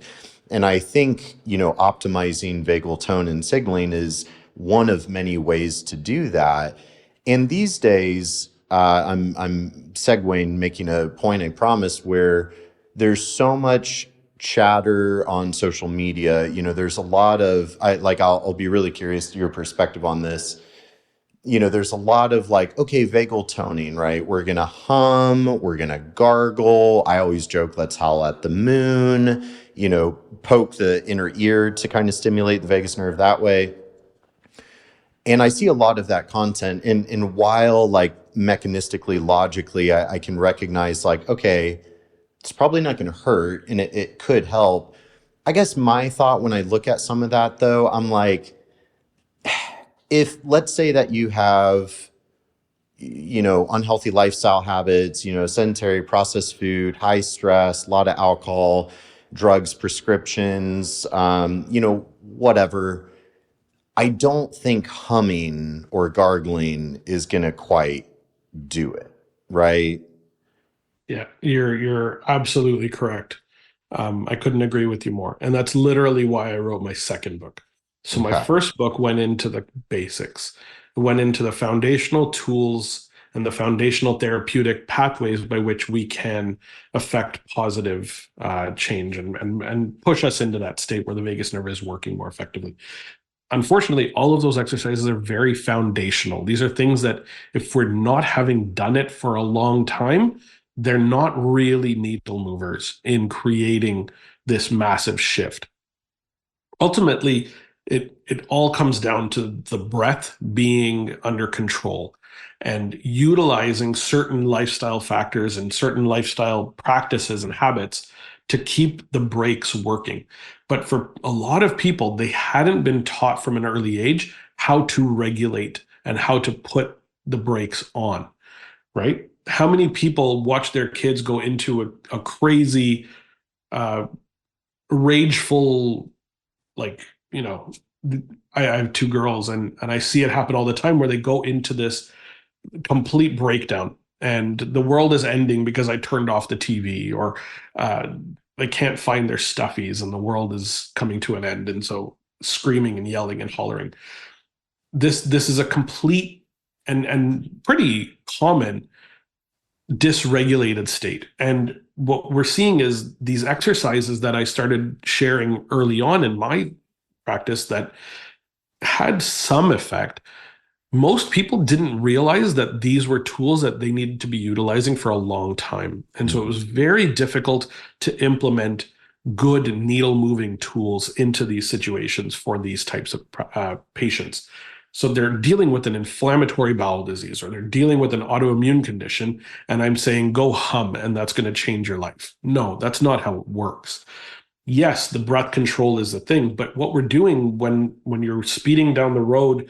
And I think, optimizing vagal tone and signaling is one of many ways to do that. And these days, I'm segueing, making a point, I promise, where there's so much chatter on social media. There's a lot of, I'll be really curious to your perspective on this. There's a lot of like, okay, vagal toning, right? We're going to hum, we're going to gargle. I always joke, let's howl at the moon, poke the inner ear to kind of stimulate the vagus nerve that way. And I see a lot of that content. And while like mechanistically, logically, I can recognize like, okay, it's probably not going to hurt and it could help. I guess my thought when I look at some of that though, I'm like, if let's say that you have, unhealthy lifestyle habits, sedentary processed food, high stress, a lot of alcohol, drugs, prescriptions, whatever. I don't think humming or gargling is going to quite do it, right? Yeah, you're absolutely correct. I couldn't agree with you more. And that's literally why I wrote my second book. So my Okay. first book went into the basics. It went into the foundational tools and the foundational therapeutic pathways by which we can affect positive change and push us into that state where the vagus nerve is working more effectively. Unfortunately, all of those exercises are very foundational. These are things that if we're not having done it for a long time, they're not really needle movers in creating this massive shift. Ultimately, it all comes down to the breath being under control and utilizing certain lifestyle factors and certain lifestyle practices and habits to keep the brakes working. But for a lot of people, they hadn't been taught from an early age how to regulate and how to put the brakes on, right? How many people watch their kids go into a crazy, rageful, like, I have 2 girls and I see it happen all the time where they go into this complete breakdown and the world is ending because I turned off the TV, or they can't find their stuffies and the world is coming to an end. And so screaming and yelling and hollering. This is a complete and pretty common dysregulated state. And what we're seeing is these exercises that I started sharing early on in my practice that had some effect. Most people didn't realize that these were tools that they needed to be utilizing for a long time. And so it was very difficult to implement good needle moving tools into these situations for these types of patients. So they're dealing with an inflammatory bowel disease, or they're dealing with an autoimmune condition, and I'm saying go hum and that's going to change your life. No, that's not how it works. Yes, the breath control is the thing, but what we're doing when you're speeding down the road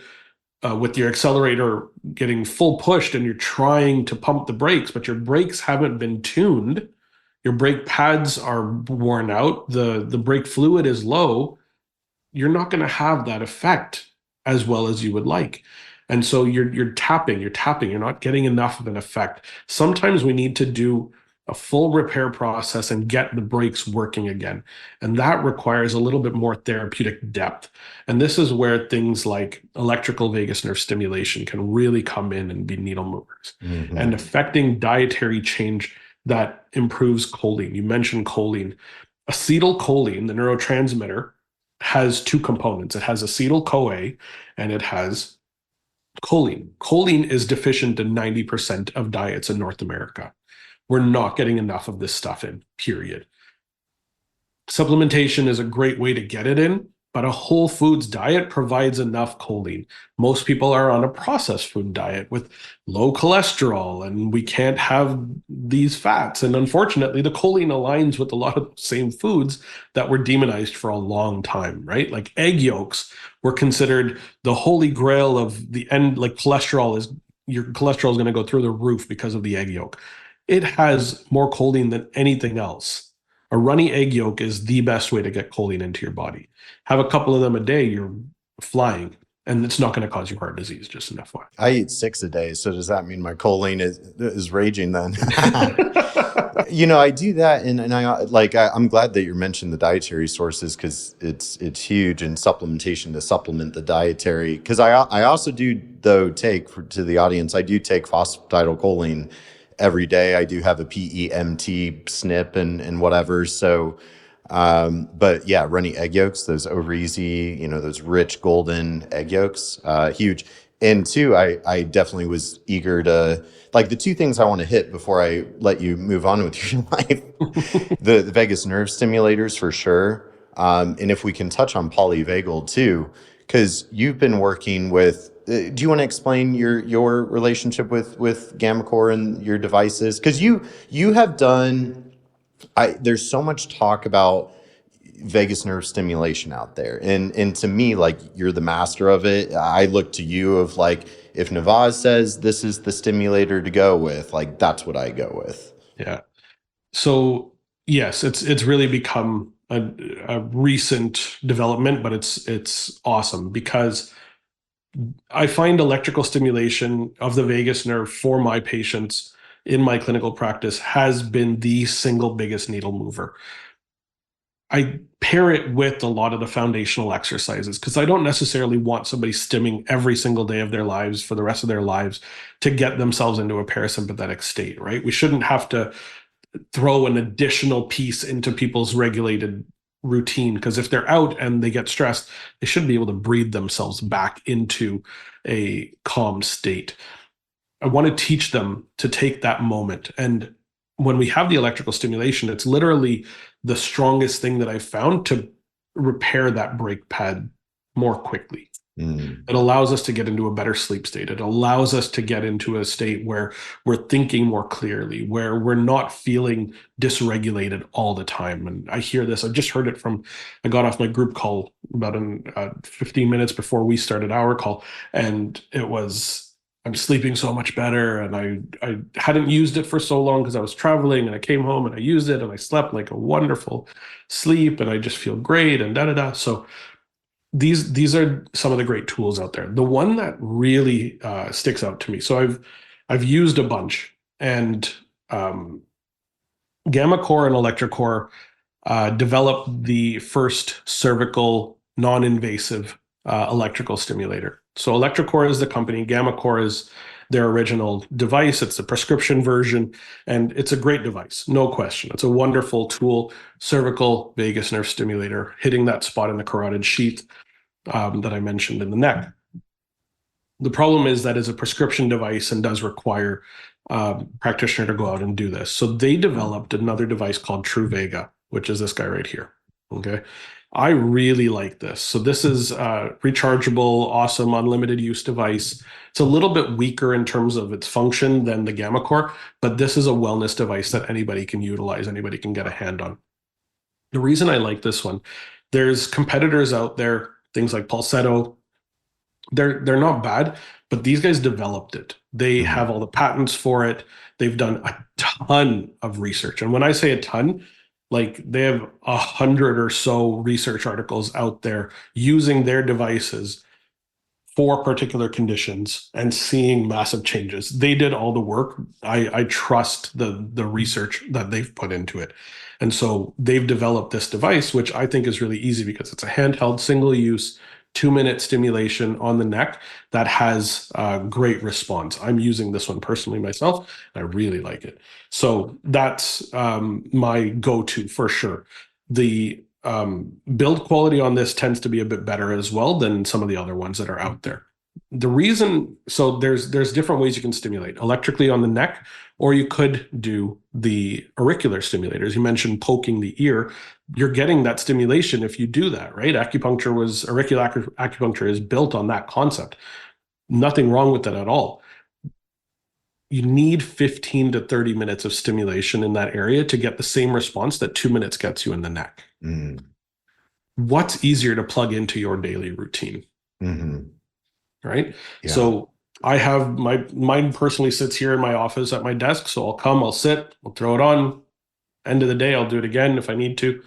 with your accelerator getting full pushed and you're trying to pump the brakes, but your brakes haven't been tuned, your brake pads are worn out, the brake fluid is low, you're not going to have that effect as well as you would like. And so you're tapping, you're not getting enough of an effect. Sometimes we need to do a full repair process and get the brakes working again. And that requires a little bit more therapeutic depth. And this is where things like electrical vagus nerve stimulation can really come in and be needle movers. Mm-hmm. And affecting dietary change that improves choline. You mentioned choline. Acetylcholine, the neurotransmitter, has two components. It has acetyl-CoA and it has choline. Choline is deficient in 90% of diets in North America. We're not getting enough of this stuff in, period. Supplementation is a great way to get it in, but a whole foods diet provides enough choline. Most people are on a processed food diet with low cholesterol, and we can't have these fats. And unfortunately, the choline aligns with a lot of the same foods that were demonized for a long time, right? Like egg yolks were considered the holy grail of the end, like your cholesterol is going to go through the roof because of the egg yolk. It has more choline than anything else. A runny egg yolk is the best way to get choline into your body. Have a couple of them a day, you're flying, and it's not going to cause you heart disease, just an FYI. I eat 6 a day, so does that mean my choline is raging then? I do that, and I'm glad that you mentioned the dietary sources, because it's huge in supplementation to supplement the dietary. Because I also do, though, to the audience, I do take phosphatidylcholine every day. I do have a PEMT SNP and whatever. So, but yeah, runny egg yolks, those over easy, those rich golden egg yolks, huge. And two, I definitely was eager to, like, the two things I want to hit before I let you move on with your life, the vagus nerve stimulators for sure. And if we can touch on polyvagal too, because you've been working with, do you want to explain your relationship with gammaCore and your devices? Because you have done, there's so much talk about vagus nerve stimulation out there, and to me, like, you're the master of it. I look to you of, like, if Navaz says this is the stimulator to go with, like, that's what I go with. Yeah. So yes, it's really become a recent development, but it's awesome because I find electrical stimulation of the vagus nerve for my patients in my clinical practice has been the single biggest needle mover. I pair it with a lot of the foundational exercises because I don't necessarily want somebody stimming every single day of their lives for the rest of their lives to get themselves into a parasympathetic state, right? We shouldn't have to throw an additional piece into people's regulated routine, because if they're out and they get stressed, they should be able to breathe themselves back into a calm state. I want to teach them to take that moment. And when we have the electrical stimulation, it's literally the strongest thing that I found to repair that brake pad more quickly. It allows us to get into a better sleep state. It allows us to get into a state where we're thinking more clearly, where we're not feeling dysregulated all the time. And I hear this, I just heard it I got off my group call about 15 minutes before we started our call. And it was, I'm sleeping so much better. And I hadn't used it for so long because I was traveling, and I came home and I used it and I slept like a wonderful sleep, and I just feel great and da-da-da. So these are some of the great tools out there. The one that really sticks out to me, so I've used a bunch, and gammaCore and electroCore developed the first cervical non-invasive electrical stimulator. So electroCore is the company, gammaCore is their original device. It's the prescription version, and it's a great device, no question. It's a wonderful tool, cervical vagus nerve stimulator, hitting that spot in the carotid sheath that I mentioned in the neck. The problem is that it's a prescription device and does require practitioner to go out and do this. So they developed another device called Truvega. which is this guy right here. Okay. I really like this. So this is a rechargeable, awesome, unlimited use device. It's a little bit weaker in terms of its function than the Gamma Core, but this is a wellness device that anybody can utilize, anybody can get a hand on. The reason I like this one, there's competitors out there, things like Pulsetto. They're not bad, but these guys developed it. They have all the patents for it. They've done a ton of research. And when I say a ton, like they have 100 or so research articles out there using their devices for particular conditions and seeing massive changes. They did all the work. I trust the research that they've put into it. And so they've developed this device, which I think is really easy because it's a handheld, single use, 2-minute stimulation on the neck that has great response. I'm using this one personally myself. And I really like it. So that's my go-to for sure. The build quality on this tends to be a bit better as well than some of the other ones that are out there. The reason, so there's different ways you can stimulate electrically on the neck, or you could do the auricular stimulators. You mentioned poking the ear. You're getting that stimulation if you do that, right? Auricular acupuncture is built on that concept. Nothing wrong with that at all. You need 15 to 30 minutes of stimulation in that area to get the same response that 2 minutes gets you in the neck. What's easier to plug into your daily routine? Right? Yeah. So I have mine personally sits here in my office at my desk. So I'll come, I'll sit, I'll throw it on. End of the day, I'll do it again if I need to,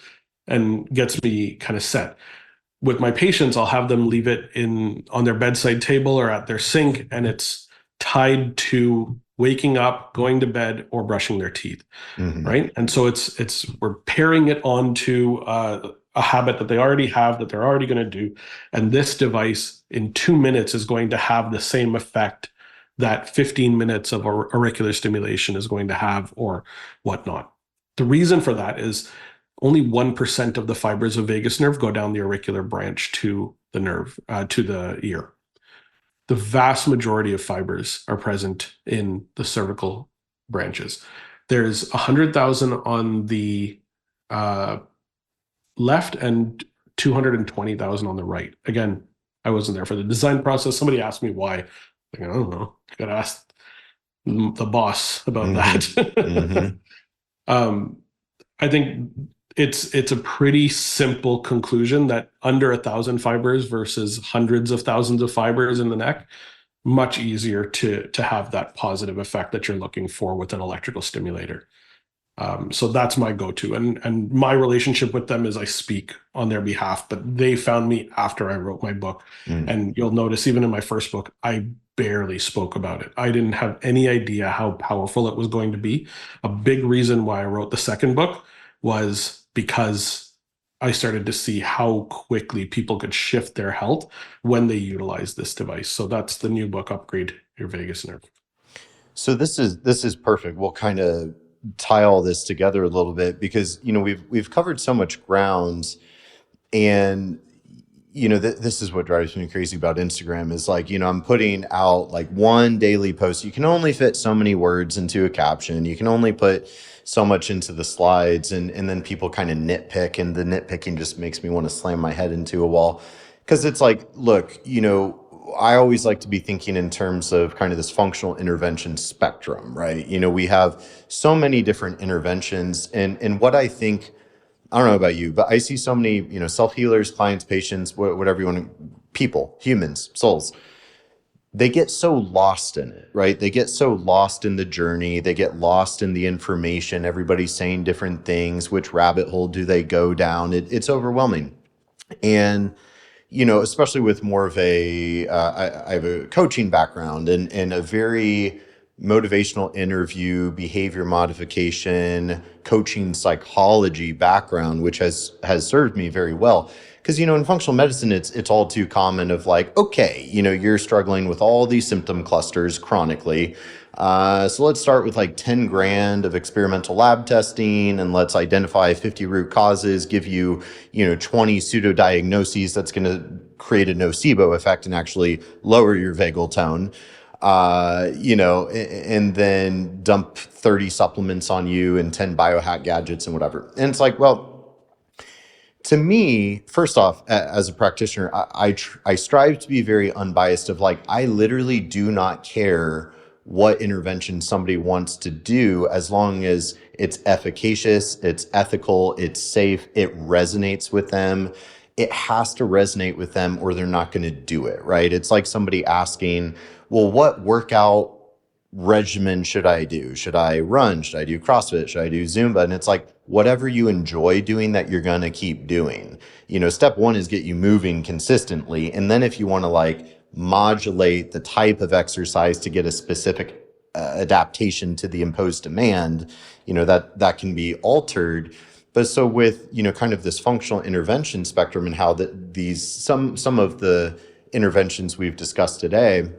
and gets me kind of set. With my patients, I'll have them leave it on their bedside table or at their sink, and it's tied to waking up, going to bed, or brushing their teeth, right? And so we're pairing it onto a habit that they already have, that they're already going to do. And this device in 2 minutes is going to have the same effect that 15 minutes of auricular stimulation is going to have, or whatnot. The reason for that is only 1% of the fibers of vagus nerve go down the auricular branch to the nerve, to the ear. The vast majority of fibers are present in the cervical branches. There's 100,000 on the left and 220,000 on the right. Again, I wasn't there for the design process. Somebody asked me why. Like, I don't know. I got to ask the boss about that. I think it's a pretty simple conclusion that under 1,000 fibers versus hundreds of thousands of fibers in the neck, much easier to have that positive effect that you're looking for with an electrical stimulator. So that's my go-to. And my relationship with them is I speak on their behalf, but they found me after I wrote my book. And you'll notice even in my first book, I barely spoke about it. I didn't have any idea how powerful it was going to be. A big reason why I wrote the second book was because I started to see how quickly people could shift their health when they utilize this device. So that's the new book, Upgrade Your Vagus Nerve. So this is perfect. We'll kind of tie all this together a little bit because, you know, we've covered so much ground, and you know, this is what drives me crazy about Instagram is like, you know, I'm putting out like one daily post. You can only fit so many words into a caption. You can only put so much into the slides, and then people kind of nitpick, and the nitpicking just makes me want to slam my head into a wall. Because it's like, look, you know, I always like to be thinking in terms of kind of this functional intervention spectrum, right? You know, we have so many different interventions, and what I think, I don't know about you, but I see so many, you know, self-healers, clients, patients, whatever you want to, people, humans, souls. They get so lost in it, right? They get so lost in the journey. They get lost in the information. Everybody's saying different things. Which rabbit hole do they go down? It's overwhelming. And, you know, especially with more of I have a coaching background and a very motivational interview, behavior modification, coaching psychology background, which has served me very well. Because, you know, in functional medicine, it's all too common of like, okay, you know, you're struggling with all these symptom clusters chronically. So let's start with like 10 grand of experimental lab testing, and let's identify 50 root causes, give you, you know, 20 pseudo diagnoses that's going to create a nocebo effect and actually lower your vagal tone. You know, and then dump 30 supplements on you and 10 biohack gadgets and whatever. And it's like, well, To me, first off, as a practitioner, I strive to be very unbiased. Of like, I literally do not care what intervention somebody wants to do as long as it's efficacious, it's ethical, it's safe, it resonates with them. It has to resonate with them, or they're not going to do it. Right? It's like somebody asking, "Well, what workout regimen should I do? Should I run? Should I do CrossFit? Should I do Zumba?" And it's like, whatever you enjoy doing that you're going to keep doing. Step one is get you moving consistently. And then if you want to like modulate the type of exercise to get a specific adaptation to the imposed demand, that can be altered. But so with, kind of this functional intervention spectrum and how some of the interventions we've discussed today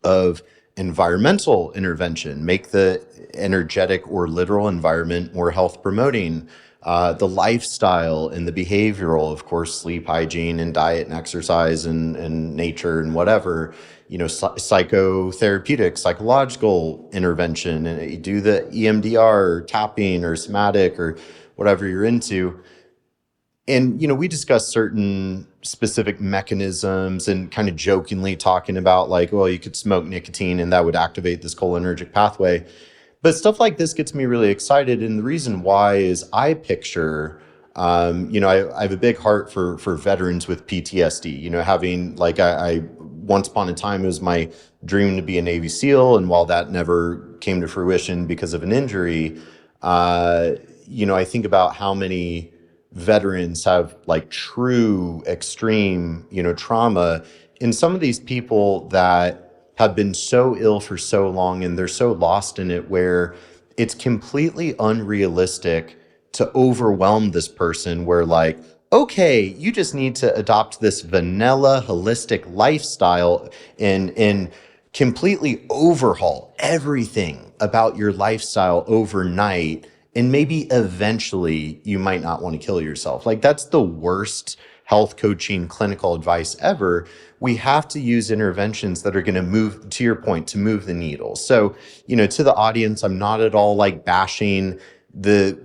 of environmental intervention, make the energetic or literal environment more health promoting, the lifestyle and the behavioral, of course, sleep hygiene and diet and exercise and nature and whatever, psychotherapeutic, psychological intervention, and you do the EMDR or tapping or somatic or whatever you're into. And, we discussed certain specific mechanisms and kind of jokingly talking about like, well, you could smoke nicotine and that would activate this cholinergic pathway. But stuff like this gets me really excited. And the reason why is I picture, I have a big heart for veterans with PTSD, having like, I once upon a time, it was my dream to be a Navy SEAL. And while that never came to fruition because of an injury, I think about how many veterans have like true extreme, trauma. And some of these people that have been so ill for so long and they're so lost in it where it's completely unrealistic to overwhelm this person where like, okay, you just need to adopt this vanilla holistic lifestyle and completely overhaul everything about your lifestyle overnight. And maybe eventually you might not want to kill yourself. Like that's the worst health coaching clinical advice ever. We have to use interventions that are going to move, to your point, to move the needle. So, to the audience, I'm not at all like bashing the,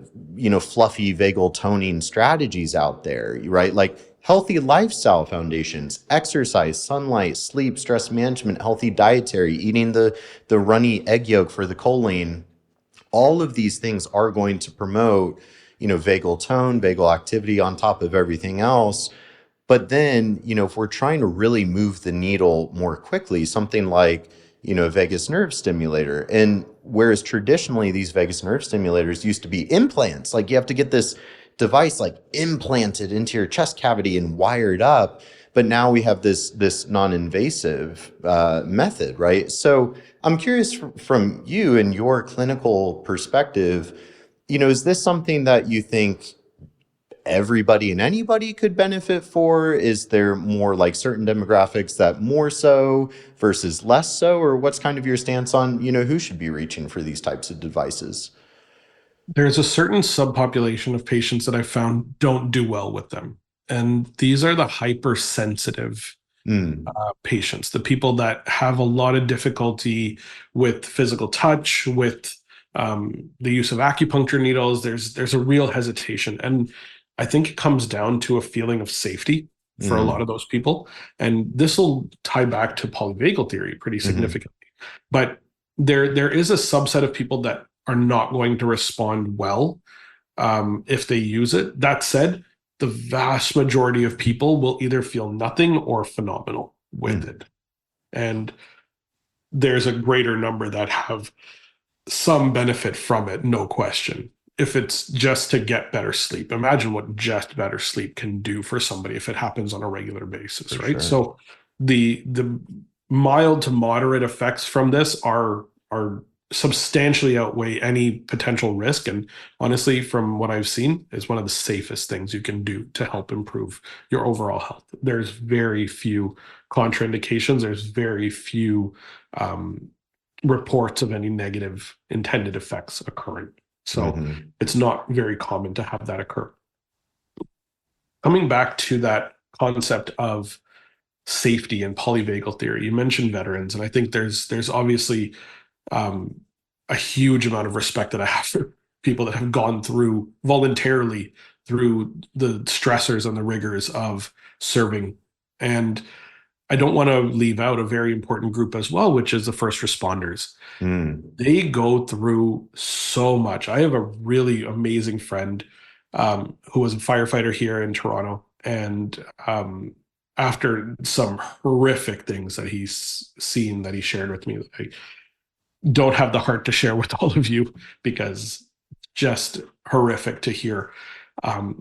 fluffy vagal toning strategies out there, right? Like healthy lifestyle foundations, exercise, sunlight, sleep, stress management, healthy dietary, eating the runny egg yolk for the choline. All of these things are going to promote, vagal tone, vagal activity on top of everything else. But then, if we're trying to really move the needle more quickly, something like, a vagus nerve stimulator. And whereas traditionally these vagus nerve stimulators used to be implants, like you have to get this device like implanted into your chest cavity and wired up. But now we have this non-invasive method, right? So I'm curious from you and your clinical perspective, is this something that you think everybody and anybody could benefit for? Is there more like certain demographics that more so versus less so? Or what's kind of your stance on, who should be reaching for these types of devices? There's a certain subpopulation of patients that I found don't do well with them. And these are the hypersensitive patients, the people that have a lot of difficulty with physical touch, with the use of acupuncture needles. There's a real hesitation. And I think it comes down to a feeling of safety for a lot of those people. And this will tie back to polyvagal theory pretty significantly. But there is a subset of people that are not going to respond well if they use it. That said, the vast majority of people will either feel nothing or phenomenal with it. And there's a greater number that have some benefit from it, no question. If it's just to get better sleep, imagine what just better sleep can do for somebody if it happens on a regular basis, right? Sure. So the mild to moderate effects from this are substantially outweigh any potential risk. And honestly, from what I've seen, is one of the safest things you can do to help improve your overall health. There's very few contraindications. There's very few reports of any negative intended effects occurring. So it's not very common to have that occur. Coming back to that concept of safety and polyvagal theory, you mentioned veterans, and I think there's obviously a huge amount of respect that I have for people that have gone through voluntarily through the stressors and the rigors of serving. And I don't want to leave out a very important group as well, which is the first responders. They go through so much. I have a really amazing friend who was a firefighter here in Toronto, and after some horrific things that he's seen, that he shared with me, I don't have the heart to share with all of you because just horrific to hear.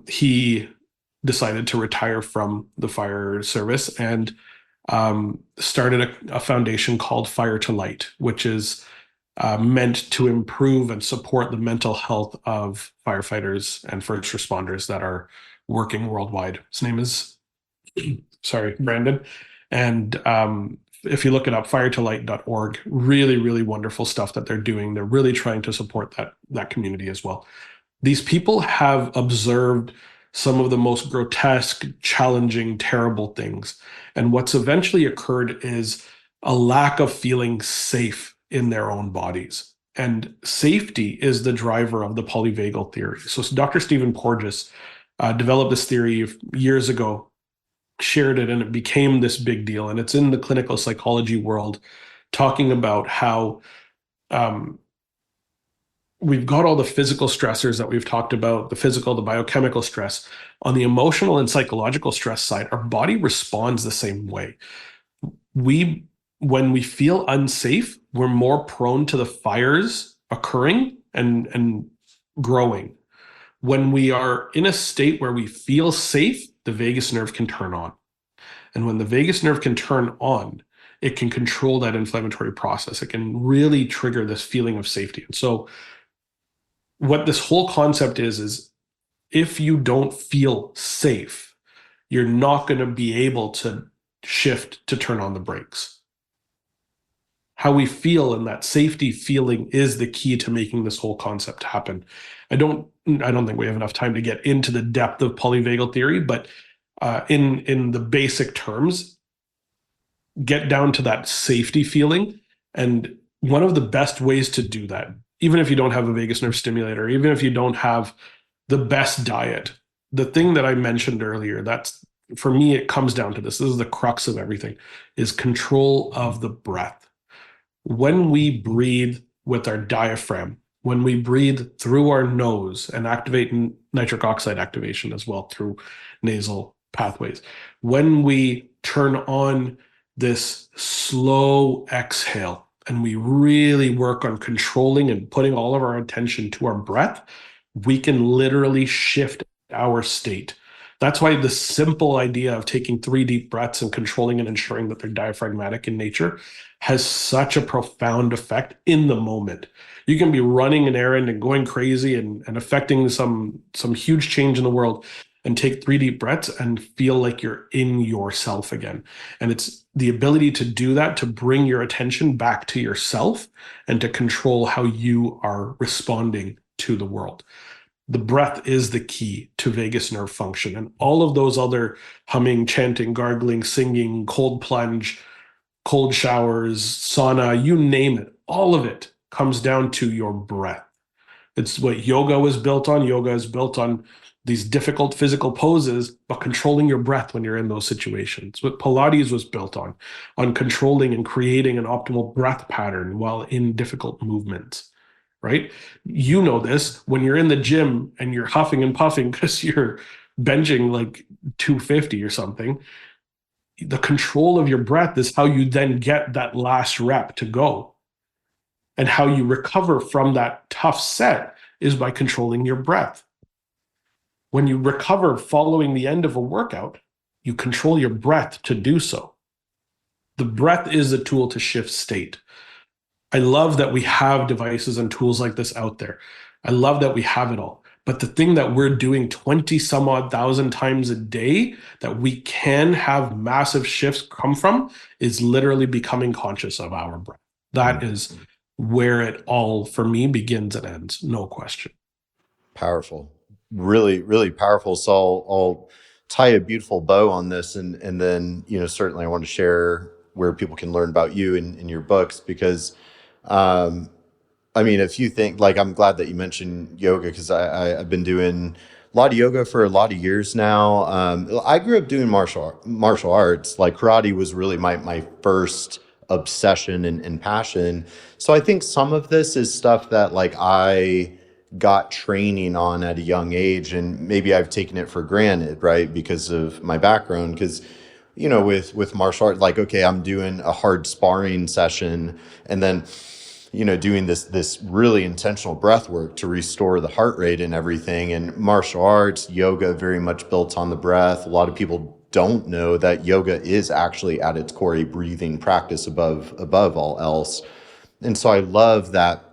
He decided to retire from the fire service and started a foundation called Fire to Light, which is meant to improve and support the mental health of firefighters and first responders that are working worldwide. His name is, sorry, Brandon. And if you look it up, firetolight.org, really, really wonderful stuff that they're doing. They're really trying to support that community as well. These people have observed some of the most grotesque, challenging, terrible things. And what's eventually occurred is a lack of feeling safe in their own bodies. And safety is the driver of the polyvagal theory. So Dr. Stephen Porges developed this theory years ago, shared it, and it became this big deal. And it's in the clinical psychology world, talking about how we've got all the physical stressors that we've talked about, the physical, the biochemical stress. On the emotional and psychological stress side, our body responds the same way. When we feel unsafe, we're more prone to the fires occurring and growing. When we are in a state where we feel safe, the vagus nerve can turn on. And when the vagus nerve can turn on, it can control that inflammatory process. It can really trigger this feeling of safety. And so what this whole concept is if you don't feel safe, you're not going to be able to shift to turn on the brakes. How we feel and that safety feeling is the key to making this whole concept happen. I don't think we have enough time to get into the depth of polyvagal theory, but in the basic terms, get down to that safety feeling. And one of the best ways to do that, even if you don't have a vagus nerve stimulator, even if you don't have the best diet, the thing that I mentioned earlier, that's, for me, it comes down to this. This is the crux of everything, is control of the breath. When we breathe with our diaphragm, when we breathe through our nose and activate nitric oxide activation as well through nasal pathways, when we turn on this slow exhale and we really work on controlling and putting all of our attention to our breath, we can literally shift our state. That's why the simple idea of taking 3 deep breaths and controlling and ensuring that they're diaphragmatic in nature has such a profound effect in the moment. You can be running an errand and going crazy and affecting some huge change in the world, and take 3 deep breaths and feel like you're in yourself again. And it's the ability to do that, to bring your attention back to yourself and to control how you are responding to the world. The breath is the key to vagus nerve function. And all of those other humming, chanting, gargling, singing, cold plunge, cold showers, sauna, you name it, all of it comes down to your breath. It's what yoga was built on. Yoga is built on these difficult physical poses, but controlling your breath when you're in those situations. What Pilates was built on controlling and creating an optimal breath pattern while in difficult movements, right? You know this, when you're in the gym and you're huffing and puffing because you're benching like 250 or something, the control of your breath is how you then get that last rep to go. And how you recover from that tough set is by controlling your breath. When you recover following the end of a workout, you control your breath to do so. The breath is a tool to shift state. I love that we have devices and tools like this out there. I love that we have it all. But the thing that we're doing 20 some odd thousand times a day that we can have massive shifts come from is literally becoming conscious of our breath. That is where it all, for me, begins and ends. No question. Powerful. Really, really powerful. So I'll tie a beautiful bow on this, and then certainly I want to share where people can learn about you and your books, because if you think, like, I'm glad that you mentioned yoga, because I've been doing a lot of yoga for a lot of years now. I grew up doing martial arts. Like karate was really my first obsession and passion. So I think some of this is stuff that like I got training on at a young age, and maybe I've taken it for granted, right? Because of my background. Because with martial art, like, okay, I'm doing a hard sparring session, and then doing this really intentional breath work to restore the heart rate and everything. And martial arts, yoga, very much built on the breath. A lot of people don't know that yoga is actually at its core a breathing practice above all else. And so I love that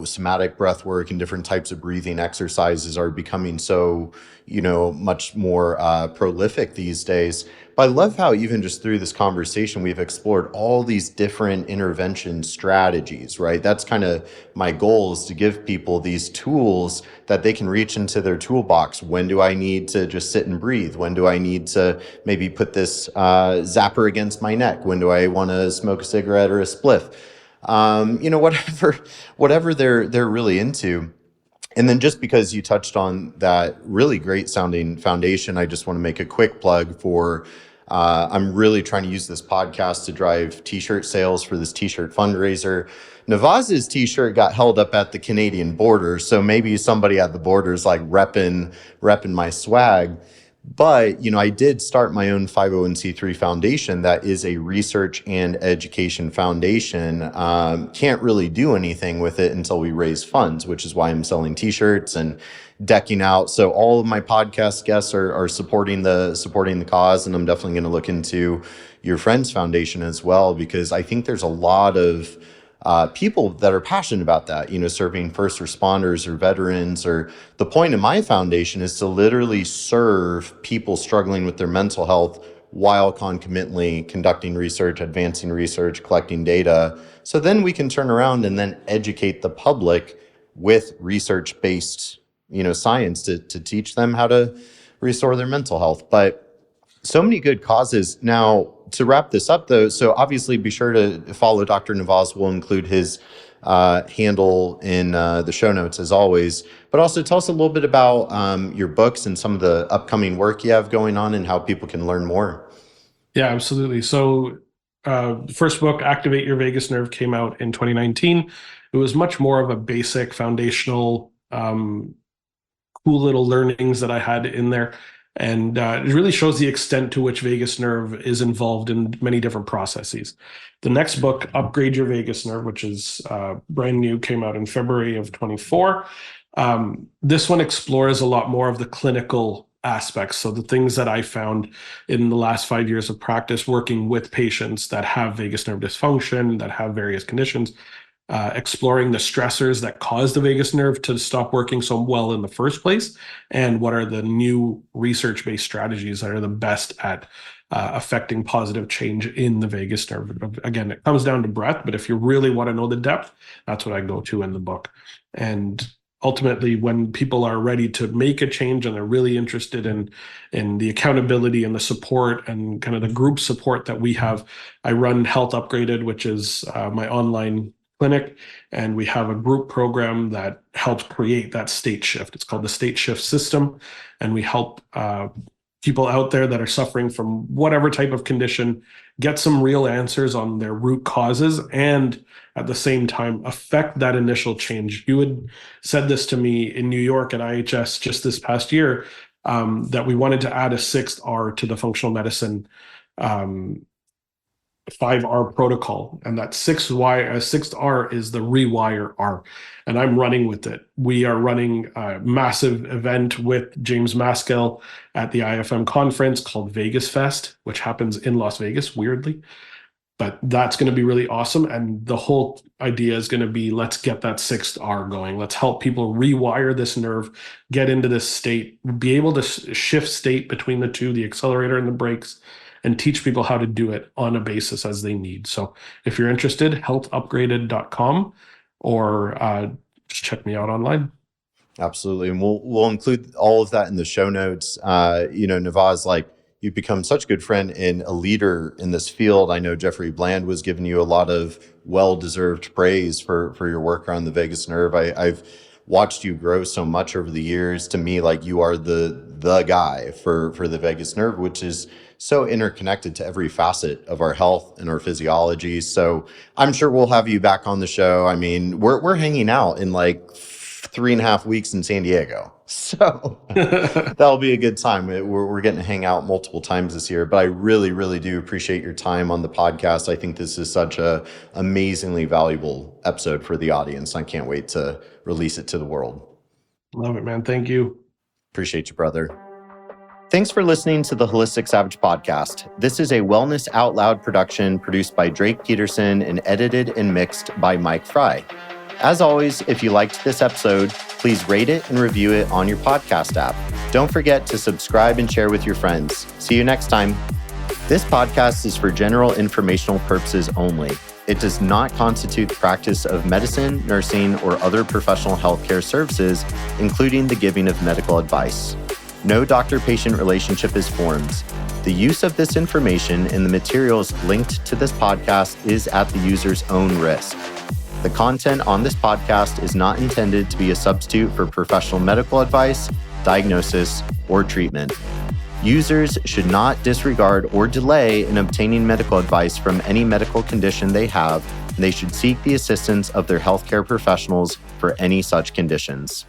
somatic breath work and different types of breathing exercises are becoming so, much more prolific these days. But I love how even just through this conversation, we've explored all these different intervention strategies, right? That's kind of my goal, is to give people these tools that they can reach into their toolbox. When do I need to just sit and breathe? When do I need to maybe put this zapper against my neck? When do I want to smoke a cigarette or a spliff? Whatever they're really into. And then just because you touched on that really great sounding foundation, I just want to make a quick plug for, I'm really trying to use this podcast to drive t-shirt sales for this t-shirt fundraiser. Navaz's t-shirt got held up at the Canadian border. So maybe somebody at the border is like repping my swag. But, I did start my own 501c3 foundation that is a research and education foundation. Can't really do anything with it until we raise funds, which is why I'm selling t-shirts and decking out. So all of my podcast guests are supporting the cause. And I'm definitely going to look into your friend's foundation as well, because I think there's a lot of people that are passionate about that, serving first responders or veterans. Or the point of my foundation is to literally serve people struggling with their mental health while concomitantly conducting research, advancing research, collecting data. So then we can turn around and then educate the public with research-based, science to teach them how to restore their mental health. But so many good causes. Now, to wrap this up, though, so obviously be sure to follow Dr. Navaz. We'll include his handle in the show notes, as always. But also tell us a little bit about your books and some of the upcoming work you have going on and how people can learn more. Yeah, absolutely. So first book, Activate Your Vagus Nerve, came out in 2019. It was much more of a basic foundational, cool little learnings that I had in there. And it really shows the extent to which vagus nerve is involved in many different processes. The next book, Upgrade Your Vagus Nerve, which is brand new, came out in February of 24. This one explores a lot more of the clinical aspects. So the things that I found in the last 5 years of practice working with patients that have vagus nerve dysfunction, that have various conditions, exploring the stressors that cause the vagus nerve to stop working so well in the first place, and what are the new research-based strategies that are the best at affecting positive change in the vagus nerve. Again, it comes down to breath, but if you really want to know the depth, that's what I go to in the book. And ultimately, when people are ready to make a change and they're really interested in the accountability and the support and kind of the group support that we have, I run Health Upgraded, which is my online clinic, and we have a group program that helps create that state shift. It's called the State Shift System, and we help people out there that are suffering from whatever type of condition get some real answers on their root causes, and at the same time affect that initial change. You had said this to me in New York at IHS just this past year, that we wanted to add a sixth R to the functional medicine 5R protocol, and that sixth R is the rewire R, and I'm running with it. We are running a massive event with James Maskell at the IFM conference called Vegas Fest, which happens in Las Vegas, weirdly, but that's going to be really awesome. And the whole idea is going to be, let's get that sixth R going. Let's help people rewire this nerve, get into this state, be able to shift state between the two, the accelerator and the brakes, and teach people how to do it on a basis as they need. So if you're interested, healthupgraded.com, or just check me out online. Absolutely. And we'll include all of that in the show notes. Navaz, like, you've become such a good friend and a leader in this field. I know Jeffrey Bland was giving you a lot of well-deserved praise for your work around the vagus nerve. I've watched you grow so much over the years. To me, like, you are the guy for the vagus nerve, which is so interconnected to every facet of our health and our physiology. So I'm sure we'll have you back on the show. I mean, we're hanging out in like 3.5 weeks in San Diego. So that'll be a good time. We're getting to hang out multiple times this year, but I really, really do appreciate your time on the podcast. I think this is such a amazingly valuable episode for the audience. I can't wait to release it to the world. Love it, man. Thank you. Appreciate you, brother. Thanks for listening to the Holistic Savage podcast. This is a Wellness Out Loud production produced by Drake Peterson and edited and mixed by Mike Fry. As always, if you liked this episode, please rate it and review it on your podcast app. Don't forget to subscribe and share with your friends. See you next time. This podcast is for general informational purposes only. It does not constitute the practice of medicine, nursing, or other professional healthcare services, including the giving of medical advice. No doctor-patient relationship is formed. The use of this information and the materials linked to this podcast is at the user's own risk. The content on this podcast is not intended to be a substitute for professional medical advice, diagnosis, or treatment. Users should not disregard or delay in obtaining medical advice from any medical condition they have, and they should seek the assistance of their healthcare professionals for any such conditions.